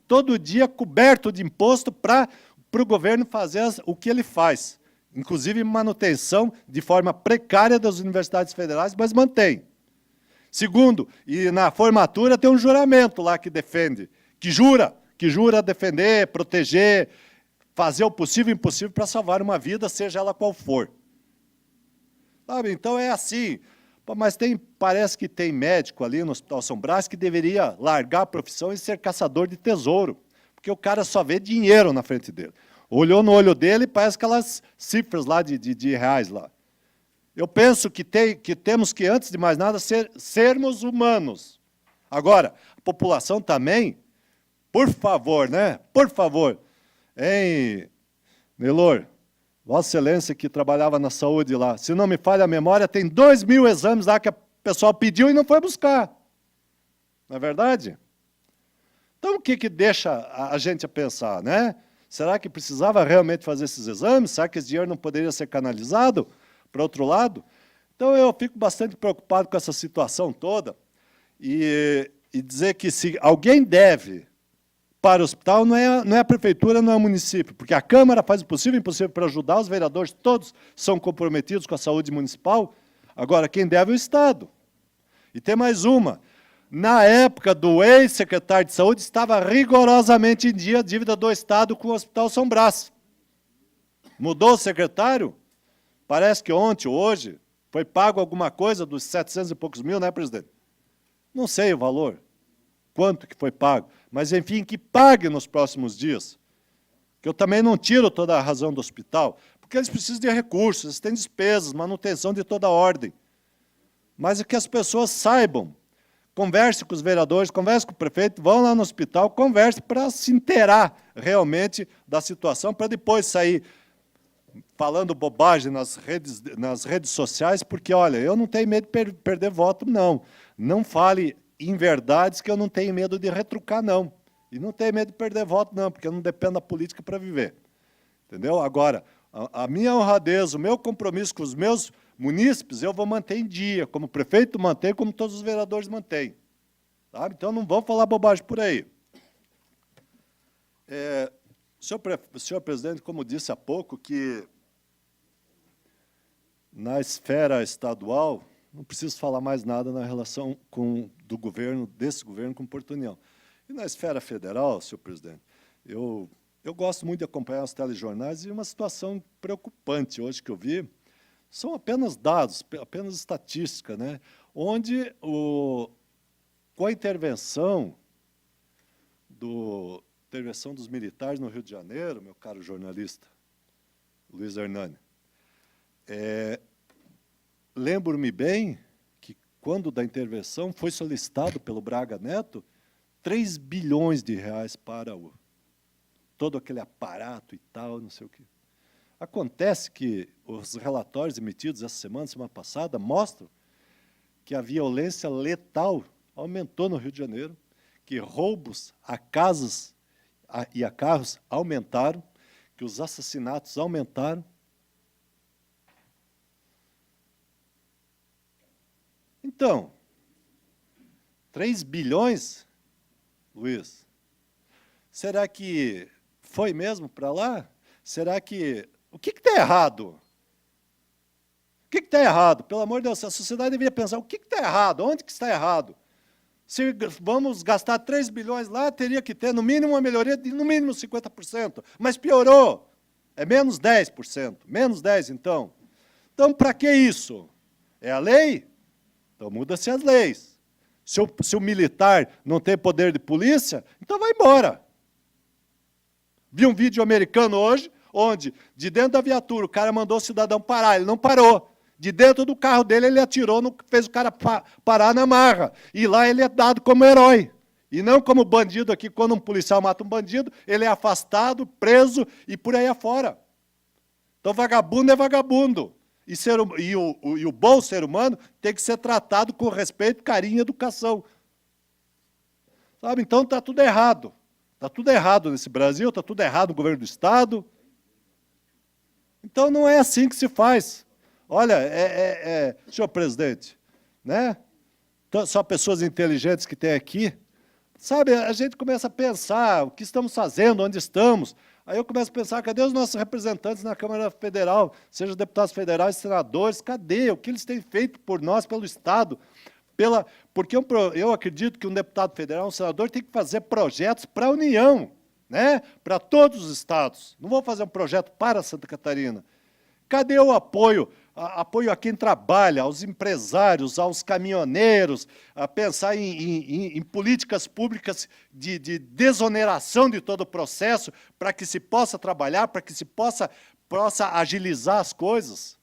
todo dia, coberto de imposto para o governo fazer o que ele faz, inclusive manutenção de forma precária das universidades federais, mas mantém. Segundo, e na formatura tem um juramento lá que defende, que jura defender, proteger, fazer o possível e impossível para salvar uma vida, seja ela qual for. Sabe? Então é assim. Mas parece que tem médico ali no Hospital São Brás que deveria largar a profissão e ser caçador de tesouro, porque o cara só vê dinheiro na frente dele. Olhou no olho dele e parece aquelas cifras lá de reais lá. Eu penso que temos que, antes de mais nada, sermos humanos. Agora, a população também, por favor, né? Por favor. Hein, Nelor, Vossa Excelência que trabalhava na saúde lá, se não me falha a memória, tem 2.000 exames lá que o pessoal pediu e não foi buscar. Não é verdade? Então, o que deixa a gente a pensar, né? Será que precisava realmente fazer esses exames? Será que esse dinheiro não poderia ser canalizado para outro lado? Então, eu fico bastante preocupado com essa situação toda e dizer que se alguém deve para o hospital, não é a prefeitura, não é o município, porque a Câmara faz o possível e o impossível para ajudar, os vereadores todos são comprometidos com a saúde municipal, agora quem deve é o Estado. E tem mais uma, na época do ex-secretário de saúde, estava rigorosamente em dia a dívida do Estado com o Hospital São Brás. Mudou o secretário? Parece que ontem, hoje, foi pago alguma coisa dos 700 e poucos mil, né, presidente? Não sei o valor, quanto que foi pago, mas, enfim, que pague nos próximos dias. Que eu também não tiro toda a razão do hospital, porque eles precisam de recursos, eles têm despesas, manutenção de toda a ordem. Mas é que as pessoas saibam, converse com os vereadores, converse com o prefeito, vão lá no hospital, converse para se inteirar realmente da situação, para depois sair falando bobagem nas redes sociais, porque, olha, eu não tenho medo de perder voto, não. Não fale em verdades que eu não tenho medo de retrucar, não. E não tenho medo de perder voto, não, porque eu não dependo da política para viver. Entendeu? Agora, a minha honradez, o meu compromisso com os meus munícipes, eu vou manter em dia, como o prefeito mantém, como todos os vereadores mantêm. Sabe? Então, não vão falar bobagem por aí. Senhor presidente, como disse há pouco, que na esfera estadual, não preciso falar mais nada na relação desse governo com Porto União. E na esfera federal, senhor presidente, eu gosto muito de acompanhar os telejornais e uma situação preocupante hoje que eu vi são apenas dados, apenas estatística, né? Onde, com a intervenção dos militares no Rio de Janeiro, meu caro jornalista Luiz Hernani, lembro-me bem que, quando da intervenção, foi solicitado pelo Braga Neto 3 bilhões de reais para todo aquele aparato e tal, não sei o quê. Acontece que os relatórios emitidos essa semana passada, mostram que a violência letal aumentou no Rio de Janeiro, que roubos a casas e a carros aumentaram, que os assassinatos aumentaram. Então, 3 bilhões, Luiz, será que foi mesmo para lá? Será que... O que está errado? que está errado? Pelo amor de Deus, a sociedade deveria pensar, o que está errado? Onde que está errado? Se vamos gastar 3 bilhões lá, teria que ter, no mínimo, uma melhoria de, no mínimo, 50%. Mas piorou. É menos 10%. Menos 10%, então. Então, para que isso? É a lei? Então, muda-se as leis. Se o militar não tem poder de polícia, então vai embora. Vi um vídeo americano hoje, onde, de dentro da viatura, o cara mandou o cidadão parar, ele não parou. De dentro do carro dele, ele atirou, fez o cara parar na marra. E lá ele é dado como herói. E não como bandido aqui, quando um policial mata um bandido, ele é afastado, preso e por aí afora. Então, vagabundo é vagabundo. E o bom ser humano tem que ser tratado com respeito, carinho e educação. Sabe? Então, está tudo errado. Está tudo errado nesse Brasil, está tudo errado no governo do Estado. Então, não é assim que se faz. Olha, senhor presidente, né? Só pessoas inteligentes que tem aqui. Sabe, a gente começa a pensar o que estamos fazendo, onde estamos. Aí eu começo a pensar, cadê os nossos representantes na Câmara Federal, sejam deputados federais, senadores, cadê? O que eles têm feito por nós, pelo Estado? Porque eu acredito que um deputado federal, um senador, tem que fazer projetos para a União, né? Para todos os estados. Não vou fazer um projeto para Santa Catarina. Cadê o apoio? Apoio a quem trabalha, aos empresários, aos caminhoneiros, a pensar em políticas públicas de desoneração de todo o processo, para que se possa trabalhar, para que se possa agilizar as coisas,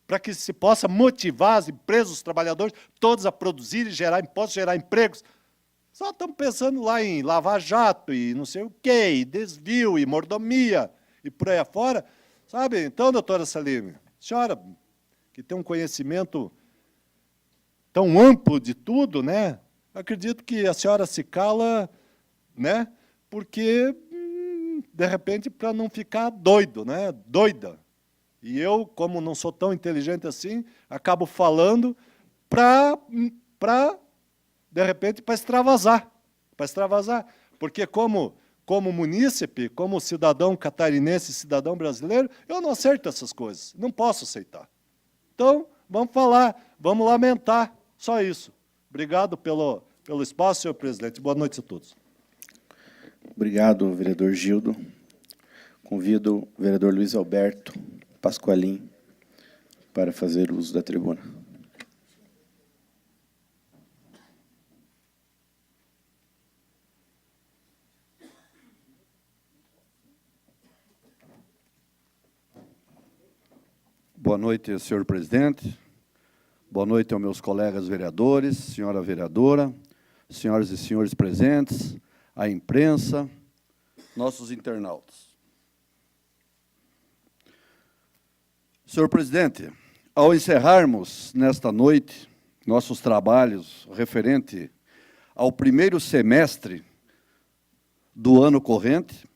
para que se possa motivar as empresas, os trabalhadores, todos a produzirem, gerar impostos, gerar empregos. Só estamos pensando lá em lava-jato e não sei o quê, e desvio, e mordomia, e por aí afora. Sabe? Então, doutora Salime, senhora, que tem um conhecimento tão amplo de tudo, né? Acredito que a senhora se cala, né? Porque, de repente, para não ficar doido, né? Doida. E eu, como não sou tão inteligente assim, acabo falando de repente, para extravasar. Para extravasar. Porque como munícipe, como cidadão catarinense, cidadão brasileiro, eu não aceito essas coisas, não posso aceitar. Então, vamos falar, vamos lamentar, só isso. Obrigado pelo espaço, senhor presidente. Boa noite a todos. Obrigado, vereador Gildo. Convido o vereador Luiz Alberto Pasqualin para fazer uso da tribuna. Boa noite, senhor presidente. Boa noite aos meus colegas vereadores, senhora vereadora, senhoras e senhores presentes, a imprensa, nossos internautas. Senhor presidente, ao encerrarmos nesta noite nossos trabalhos referente ao primeiro semestre do ano corrente,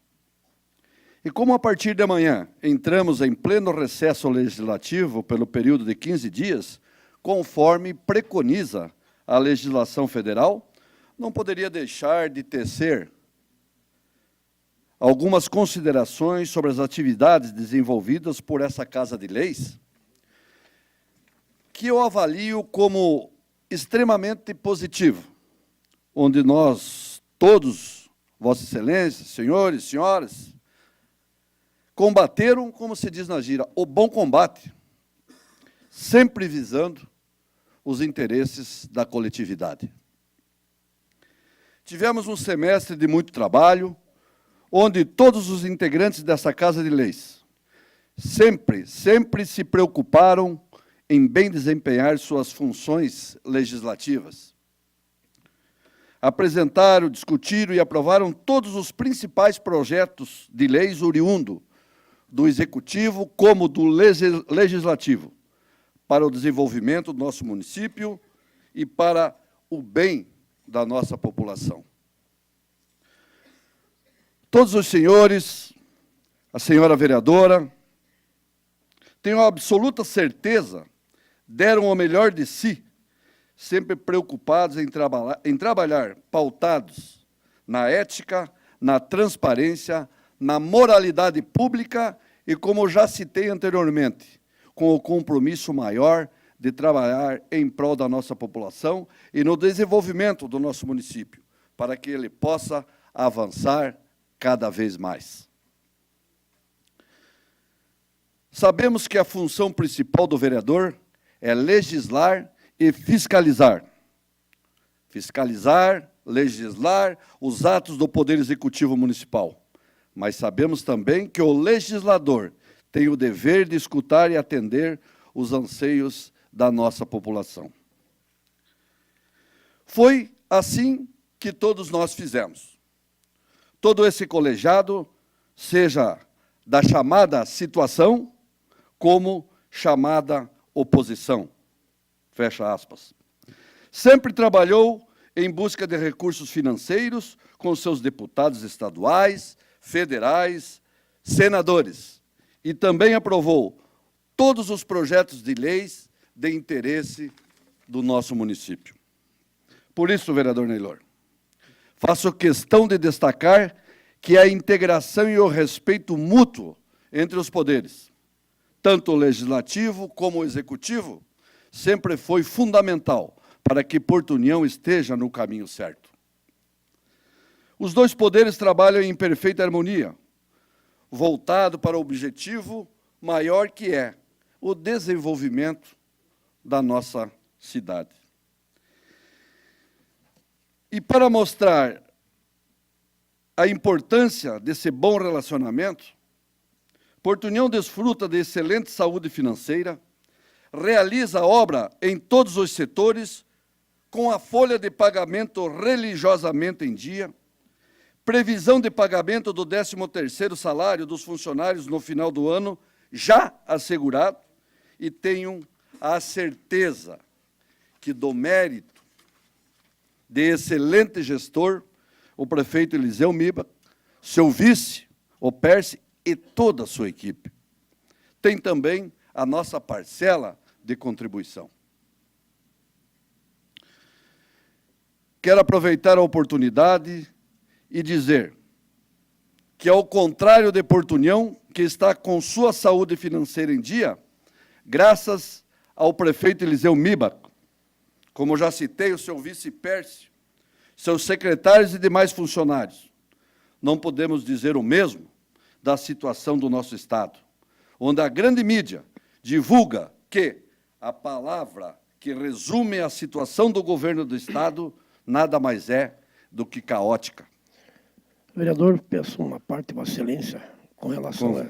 e como a partir de amanhã entramos em pleno recesso legislativo pelo período de 15 dias, conforme preconiza a legislação federal, não poderia deixar de tecer algumas considerações sobre as atividades desenvolvidas por essa Casa de Leis, que eu avalio como extremamente positivo, onde nós todos, Vossa Excelência, senhores, senhoras, combateram, como se diz na gíria, o bom combate, sempre visando os interesses da coletividade. Tivemos um semestre de muito trabalho, onde todos os integrantes dessa Casa de Leis sempre se preocuparam em bem desempenhar suas funções legislativas. Apresentaram, discutiram e aprovaram todos os principais projetos de leis oriundo do Executivo como do Legislativo, para o desenvolvimento do nosso município e para o bem da nossa população. Todos os senhores, a senhora vereadora, tenho a absoluta certeza, deram o melhor de si, sempre preocupados em trabalhar pautados na ética, na transparência, na moralidade pública e, como já citei anteriormente, com o compromisso maior de trabalhar em prol da nossa população e no desenvolvimento do nosso município, para que ele possa avançar cada vez mais. Sabemos que a função principal do vereador é legislar e fiscalizar. Fiscalizar, legislar os atos do Poder Executivo Municipal. Mas sabemos também que o legislador tem o dever de escutar e atender os anseios da nossa população. Foi assim que todos nós fizemos. Todo esse colegiado, seja da chamada situação, como chamada oposição. Fecha aspas. Sempre trabalhou em busca de recursos financeiros com seus deputados estaduais, federais, senadores, e também aprovou todos os projetos de leis de interesse do nosso município. Por isso, vereador Neylor, faço questão de destacar que a integração e o respeito mútuo entre os poderes, tanto o legislativo como o executivo, sempre foi fundamental para que Porto União esteja no caminho certo. Os dois poderes trabalham em perfeita harmonia, voltado para o objetivo maior que é o desenvolvimento da nossa cidade. E para mostrar a importância desse bom relacionamento, Porto União desfruta de excelente saúde financeira, realiza obra em todos os setores, com a folha de pagamento religiosamente em dia, previsão de pagamento do 13º salário dos funcionários no final do ano, já assegurado, e tenho a certeza que do mérito de excelente gestor, o prefeito Eliseu Miba, seu vice, o Percy, e toda a sua equipe. Tem também a nossa parcela de contribuição. Quero aproveitar a oportunidade e dizer que, ao contrário de Porto União, que está com sua saúde financeira em dia, graças ao prefeito Eliseu Miba, como já citei, o seu vice Percy, seus secretários e demais funcionários, não podemos dizer o mesmo da situação do nosso Estado, onde a grande mídia divulga que a palavra que resume a situação do governo do Estado nada mais é do que caótica. Vereador, peço uma parte, Vossa Excelência, com relação a...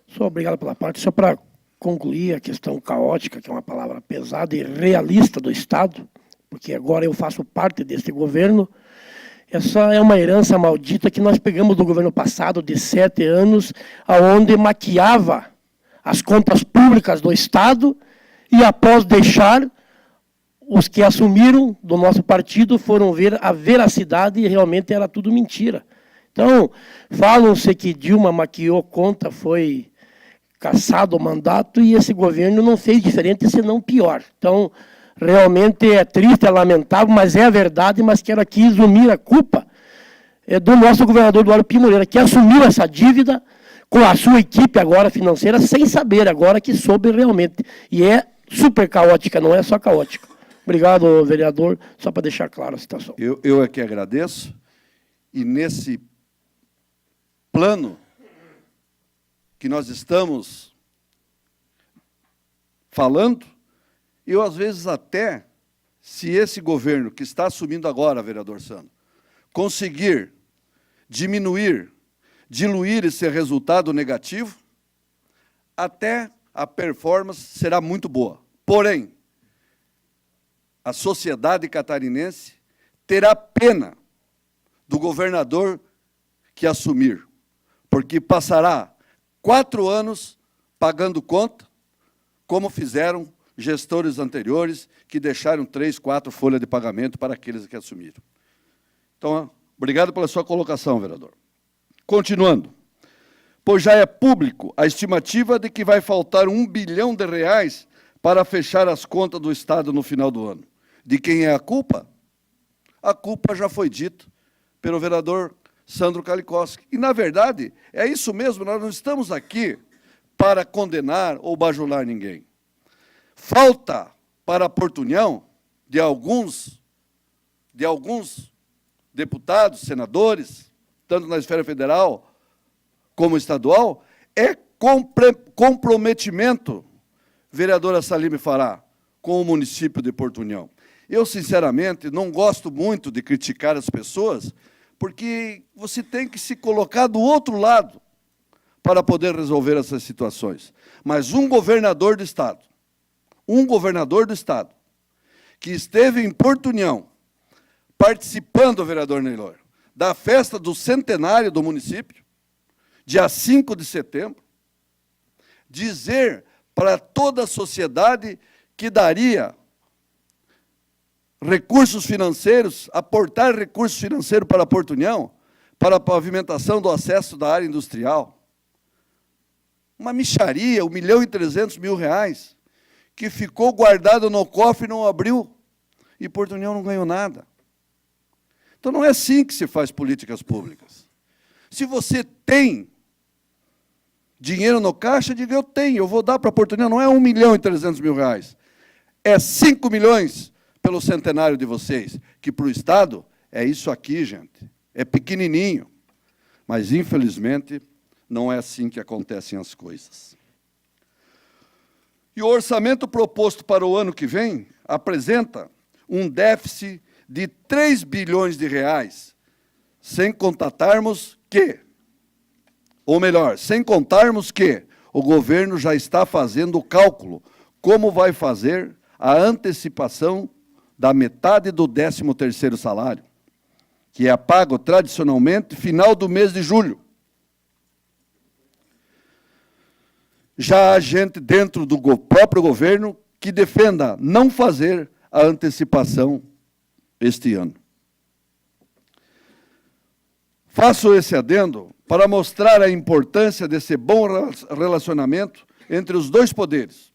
Só obrigado pela parte. Só para concluir a questão caótica, que é uma palavra pesada e realista do Estado, porque agora eu faço parte deste governo. Essa é uma herança maldita que nós pegamos do governo passado, de 7 anos, onde maquiava as contas públicas do Estado e, após deixar, os que assumiram do nosso partido foram ver a veracidade e realmente era tudo mentira. Então, falam-se que Dilma maquiou conta, foi cassado o mandato e esse governo não fez diferente, senão pior. Então, realmente é triste, é lamentável, mas é a verdade, mas quero aqui exumir a culpa do nosso governador Eduardo Pires Moreira, que assumiu essa dívida com a sua equipe agora financeira, sem saber agora que soube realmente. E é super caótica, não é só caótica. Obrigado, vereador, só para deixar claro a situação. Eu é que agradeço, e nesse plano que nós estamos falando, eu, às vezes, até, se esse governo que está assumindo agora, vereador Sandro, conseguir diminuir, diluir esse resultado negativo, até a performance será muito boa. Porém, a sociedade catarinense terá pena do governador que assumir, porque passará 4 anos pagando conta, como fizeram gestores anteriores que deixaram 3, 4 folhas de pagamento para aqueles que assumiram. Então, obrigado pela sua colocação, vereador. Continuando, pois já é público a estimativa de que vai faltar R$1 bilhão para fechar as contas do Estado no final do ano. De quem é a culpa? A culpa já foi dita pelo vereador Sandro Kalikowski. E, na verdade, é isso mesmo, nós não estamos aqui para condenar ou bajular ninguém. Falta para Porto União de alguns deputados, senadores, tanto na esfera federal como estadual, é comprometimento, vereadora Salime Fará, com o município de Porto União. Eu, sinceramente, não gosto muito de criticar as pessoas, porque você tem que se colocar do outro lado para poder resolver essas situações. Mas um governador do Estado, que esteve em Porto União, participando, vereador Neylor, da festa do centenário do município, dia 5 de setembro, dizer para toda a sociedade que daria recursos financeiros, aportar recursos financeiros para Porto União, para a pavimentação do acesso da área industrial. Uma mixaria, R$1.300.000, que ficou guardado no cofre e não abriu, e Porto União não ganhou nada. Então não é assim que se faz políticas públicas. Se você tem dinheiro no caixa, diga, eu tenho, eu vou dar para Porto União, não é R$1.300.000, é 5 milhões pelo centenário de vocês, que para o Estado é isso aqui, gente, é pequenininho, mas infelizmente não é assim que acontecem as coisas. E o orçamento proposto para o ano que vem apresenta um déficit de 3 bilhões de reais, sem contarmos que o governo já está fazendo o cálculo como vai fazer a antecipação da metade do 13º salário, que é pago tradicionalmente final do mês de julho. Já há gente dentro do próprio governo que defenda não fazer a antecipação este ano. Faço esse adendo para mostrar a importância desse bom relacionamento entre os dois poderes.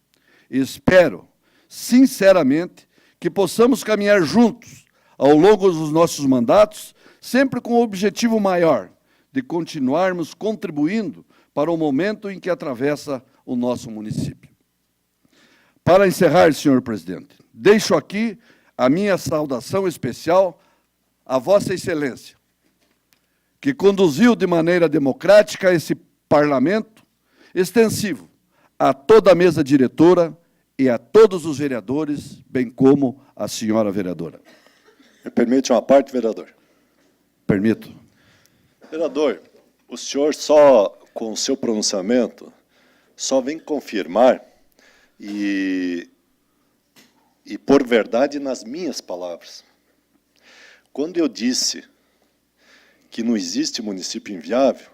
E espero, sinceramente, que possamos caminhar juntos ao longo dos nossos mandatos, sempre com o objetivo maior de continuarmos contribuindo para o momento em que atravessa o nosso município. Para encerrar, senhor presidente, deixo aqui a minha saudação especial à Vossa Excelência, que conduziu de maneira democrática esse parlamento extensivo a toda a mesa diretora e a todos os vereadores, bem como a senhora vereadora. Me permite uma parte, vereador? Permito. Vereador, o senhor só, com o seu pronunciamento, só vem confirmar e pôr verdade nas minhas palavras. Quando eu disse que não existe município inviável,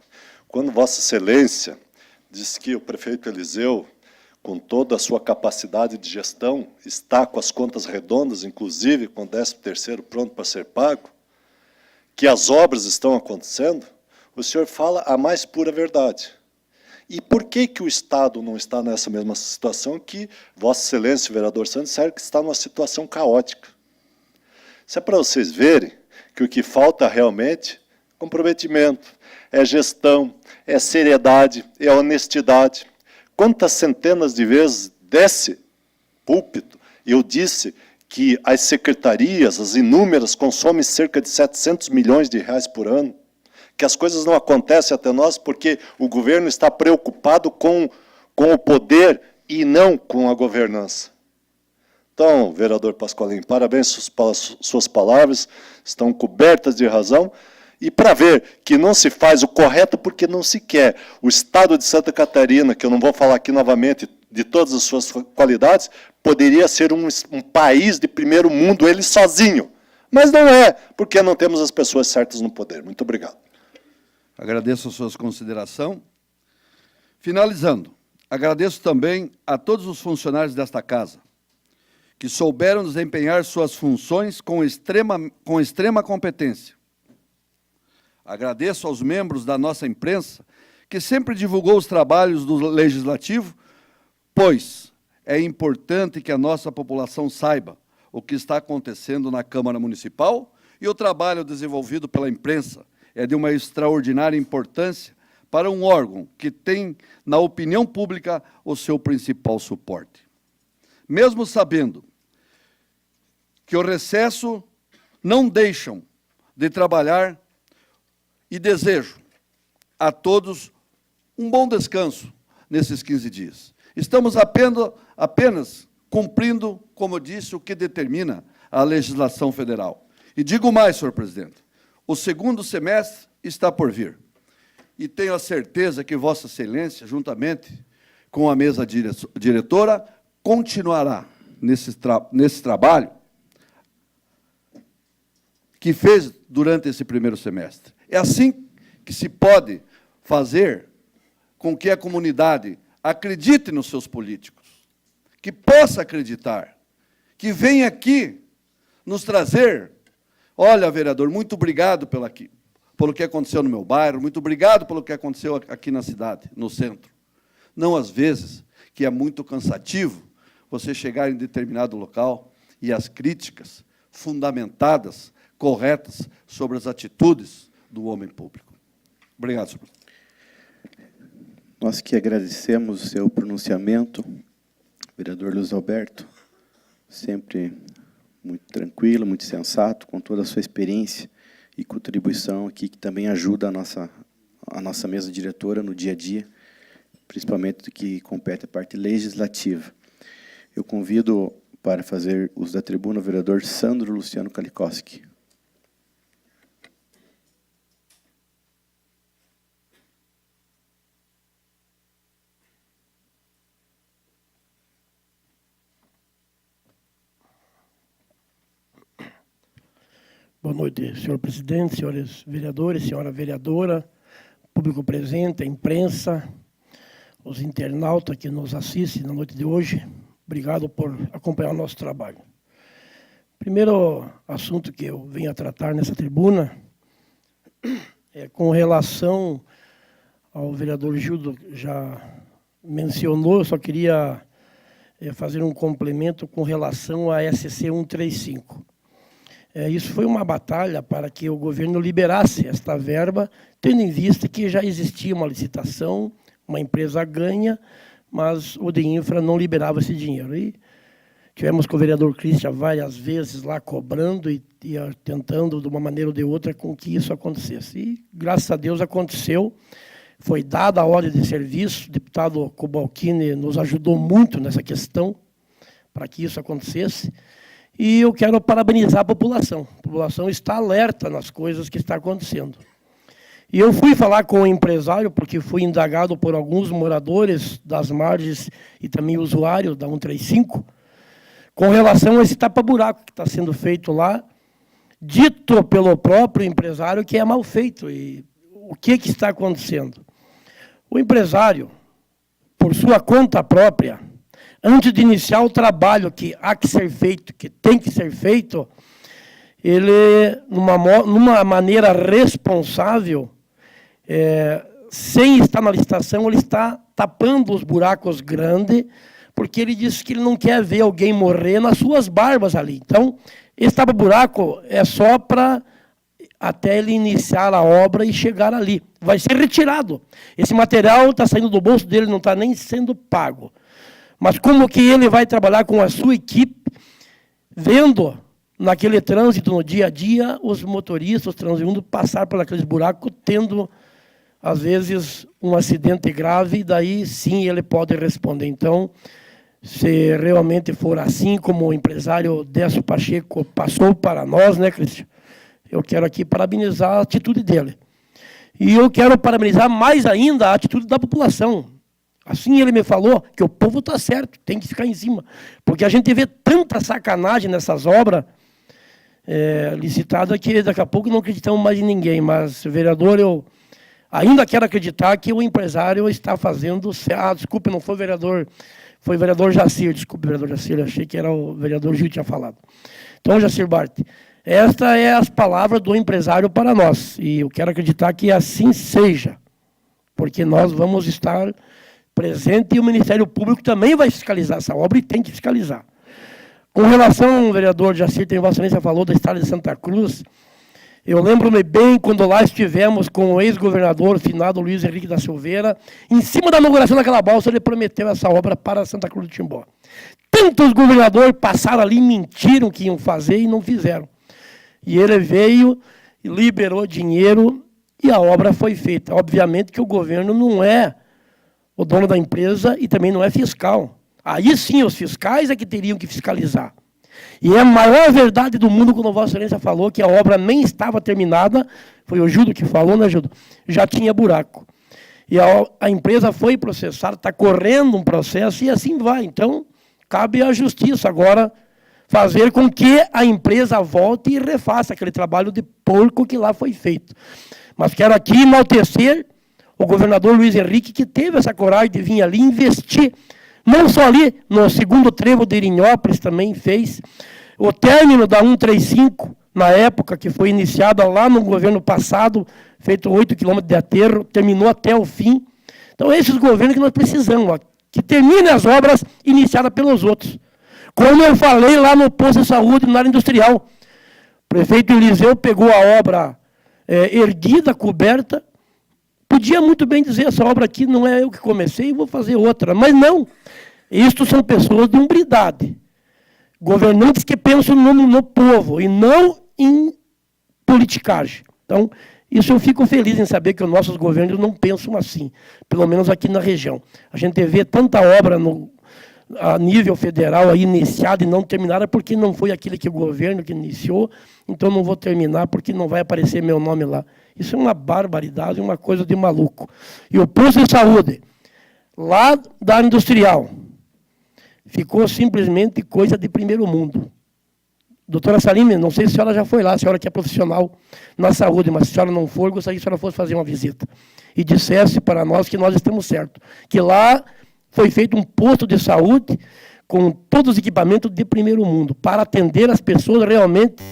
quando Vossa Excelência disse que o prefeito Eliseu, com toda a sua capacidade de gestão, está com as contas redondas, inclusive com o 13º pronto para ser pago, que as obras estão acontecendo, o senhor fala a mais pura verdade. E por que o Estado não está nessa mesma situação que Vossa Excelência, vereador Santos, disseram que está numa situação caótica? Isso é para vocês verem que o que falta realmente é comprometimento, é gestão, é seriedade, é honestidade. Quantas centenas de vezes desse púlpito eu disse que as secretarias, as inúmeras, consomem cerca de 700 milhões de reais por ano, que as coisas não acontecem até nós porque o governo está preocupado com o poder e não com a governança. Então, vereador Pascoalinho, parabéns pelas suas palavras, estão cobertas de razão, e para ver que não se faz o correto porque não se quer. O Estado de Santa Catarina, que eu não vou falar aqui novamente de todas as suas qualidades, poderia ser um país de primeiro mundo, ele sozinho. Mas não é, porque não temos as pessoas certas no poder. Muito obrigado. Agradeço a sua consideração. Finalizando, agradeço também a todos os funcionários desta casa, que souberam desempenhar suas funções com extrema competência. Agradeço aos membros da nossa imprensa, que sempre divulgou os trabalhos do Legislativo, pois é importante que a nossa população saiba o que está acontecendo na Câmara Municipal e o trabalho desenvolvido pela imprensa é de uma extraordinária importância para um órgão que tem, na opinião pública, o seu principal suporte. Mesmo sabendo que o recesso não deixam de trabalhar, e desejo a todos um bom descanso nesses 15 dias. Estamos apenas cumprindo, como eu disse, o que determina a legislação federal. E digo mais, senhor presidente, o segundo semestre está por vir. E tenho a certeza que Vossa Excelência, juntamente com a mesa diretora, continuará nesse trabalho que fez durante esse primeiro semestre. É assim que se pode fazer com que a comunidade acredite nos seus políticos, que possa acreditar, que venha aqui nos trazer, olha, vereador, muito obrigado pelo que aconteceu no meu bairro, muito obrigado pelo que aconteceu aqui na cidade, no centro. Não, às vezes, que é muito cansativo você chegar em determinado local e as críticas fundamentadas, corretas, sobre as atitudes do homem público. Obrigado, senhor presidente. Nós que agradecemos o seu pronunciamento, vereador Luiz Alberto, sempre muito tranquilo, muito sensato, com toda a sua experiência e contribuição aqui, que também ajuda a nossa mesa diretora no dia a dia, principalmente do que compete a parte legislativa. Eu convido para fazer uso da tribuna o vereador Sandro Luciano Kalikowski. Boa noite, senhor presidente, senhores vereadores, senhora vereadora, público presente, a imprensa, os internautas que nos assistem na noite de hoje. Obrigado por acompanhar o nosso trabalho. Primeiro assunto que eu venho a tratar nessa tribuna é com relação ao vereador Gildo, já mencionou, eu só queria fazer um complemento com relação à SC 135. Isso foi uma batalha para que o governo liberasse esta verba, tendo em vista que já existia uma licitação, uma empresa ganha, mas o DEINFRA não liberava esse dinheiro. E tivemos com o vereador Christian várias vezes lá cobrando e tentando, de uma maneira ou de outra, com que isso acontecesse. E, graças a Deus, aconteceu. Foi dada a ordem de serviço, o deputado Cobalcini nos ajudou muito nessa questão, para que isso acontecesse. E eu quero parabenizar a população. A população está alerta nas coisas que estão acontecendo. E eu fui falar com o empresário, porque fui indagado por alguns moradores das margens e também usuários da 135, com relação a esse tapa-buraco que está sendo feito lá, dito pelo próprio empresário que é mal feito. E o que está acontecendo? O empresário, por sua conta própria, antes de iniciar o trabalho que há que ser feito, que tem que ser feito, ele, numa maneira responsável, sem estar na licitação, ele está tapando os buracos grandes, porque ele disse que ele não quer ver alguém morrer nas suas barbas ali. Então, esse tapa-buraco é só para até ele iniciar a obra e chegar ali. Vai ser retirado. Esse material está saindo do bolso dele, não está nem sendo pago. Mas como que ele vai trabalhar com a sua equipe, vendo naquele trânsito, no dia a dia, os motoristas, os transeuntes, passar por aqueles buracos, tendo, às vezes, um acidente grave, e daí sim ele pode responder. Então, se realmente for assim, como o empresário Décio Pacheco passou para nós, né, Cristian? Eu quero aqui parabenizar a atitude dele. E eu quero parabenizar mais ainda a atitude da população. Assim ele me falou que o povo está certo, tem que ficar em cima. Porque a gente vê tanta sacanagem nessas obras licitadas que daqui a pouco não acreditamos mais em ninguém. Mas, vereador, eu ainda quero acreditar que o empresário está fazendo... desculpe, não foi o vereador Jacir, desculpe, vereador Jacir, achei que era o vereador Gil que tinha falado. Então, Jacir Bart, esta é as palavras do empresário para nós. E eu quero acreditar que assim seja, porque nós vamos estar presente e o Ministério Público também vai fiscalizar essa obra e tem que fiscalizar. Com relação ao vereador Jacir, tem Vossa Excelência falou da estrada de Santa Cruz, Eu lembro-me bem quando lá estivemos com o ex-governador, finado Luiz Henrique da Silveira, em cima da inauguração daquela balsa, ele prometeu essa obra para Santa Cruz do Timbó. Tantos governadores passaram ali, mentiram que iam fazer e não fizeram. E ele veio, liberou dinheiro e a obra foi feita. Obviamente que o governo não é o dono da empresa e também não é fiscal. Aí sim, os fiscais é que teriam que fiscalizar. E é a maior verdade do mundo quando Vossa Excelência falou que a obra nem estava terminada, foi o Judo que falou, né, Judo? Já tinha buraco. E a empresa foi processada, está correndo um processo e assim vai. Então, cabe à justiça agora fazer com que a empresa volte e refaça aquele trabalho de porco que lá foi feito. Mas quero aqui enaltecer o governador Luiz Henrique, que teve essa coragem de vir ali investir. Não só ali, no segundo trevo de Irinhópolis também fez. O término da 135, na época que foi iniciada lá no governo passado, feito 8 quilômetros de aterro, terminou até o fim. Então, esses governos que nós precisamos, ó, que terminem as obras iniciadas pelos outros. Como eu falei lá no posto de saúde, na área industrial. O prefeito Eliseu pegou a obra erguida, coberta. Podia muito bem dizer, essa obra aqui não é eu que comecei, vou fazer outra. Mas não. Isto são pessoas de hombridade. Governantes que pensam no povo e não em politicagem. Então, isso eu fico feliz em saber que os nossos governos não pensam assim, pelo menos aqui na região. A gente vê tanta obra a nível federal aí iniciada e não terminada porque não foi aquele que o governo que iniciou, então não vou terminar porque não vai aparecer meu nome lá. Isso é uma barbaridade, uma coisa de maluco. E o posto de saúde, lá da área industrial, ficou simplesmente coisa de primeiro mundo. Doutora Salime, não sei se a senhora já foi lá, a senhora que é profissional na saúde, mas se a senhora não for, gostaria que a senhora fosse fazer uma visita e dissesse para nós que nós estamos certos, que lá foi feito um posto de saúde com todos os equipamentos de primeiro mundo, para atender as pessoas realmente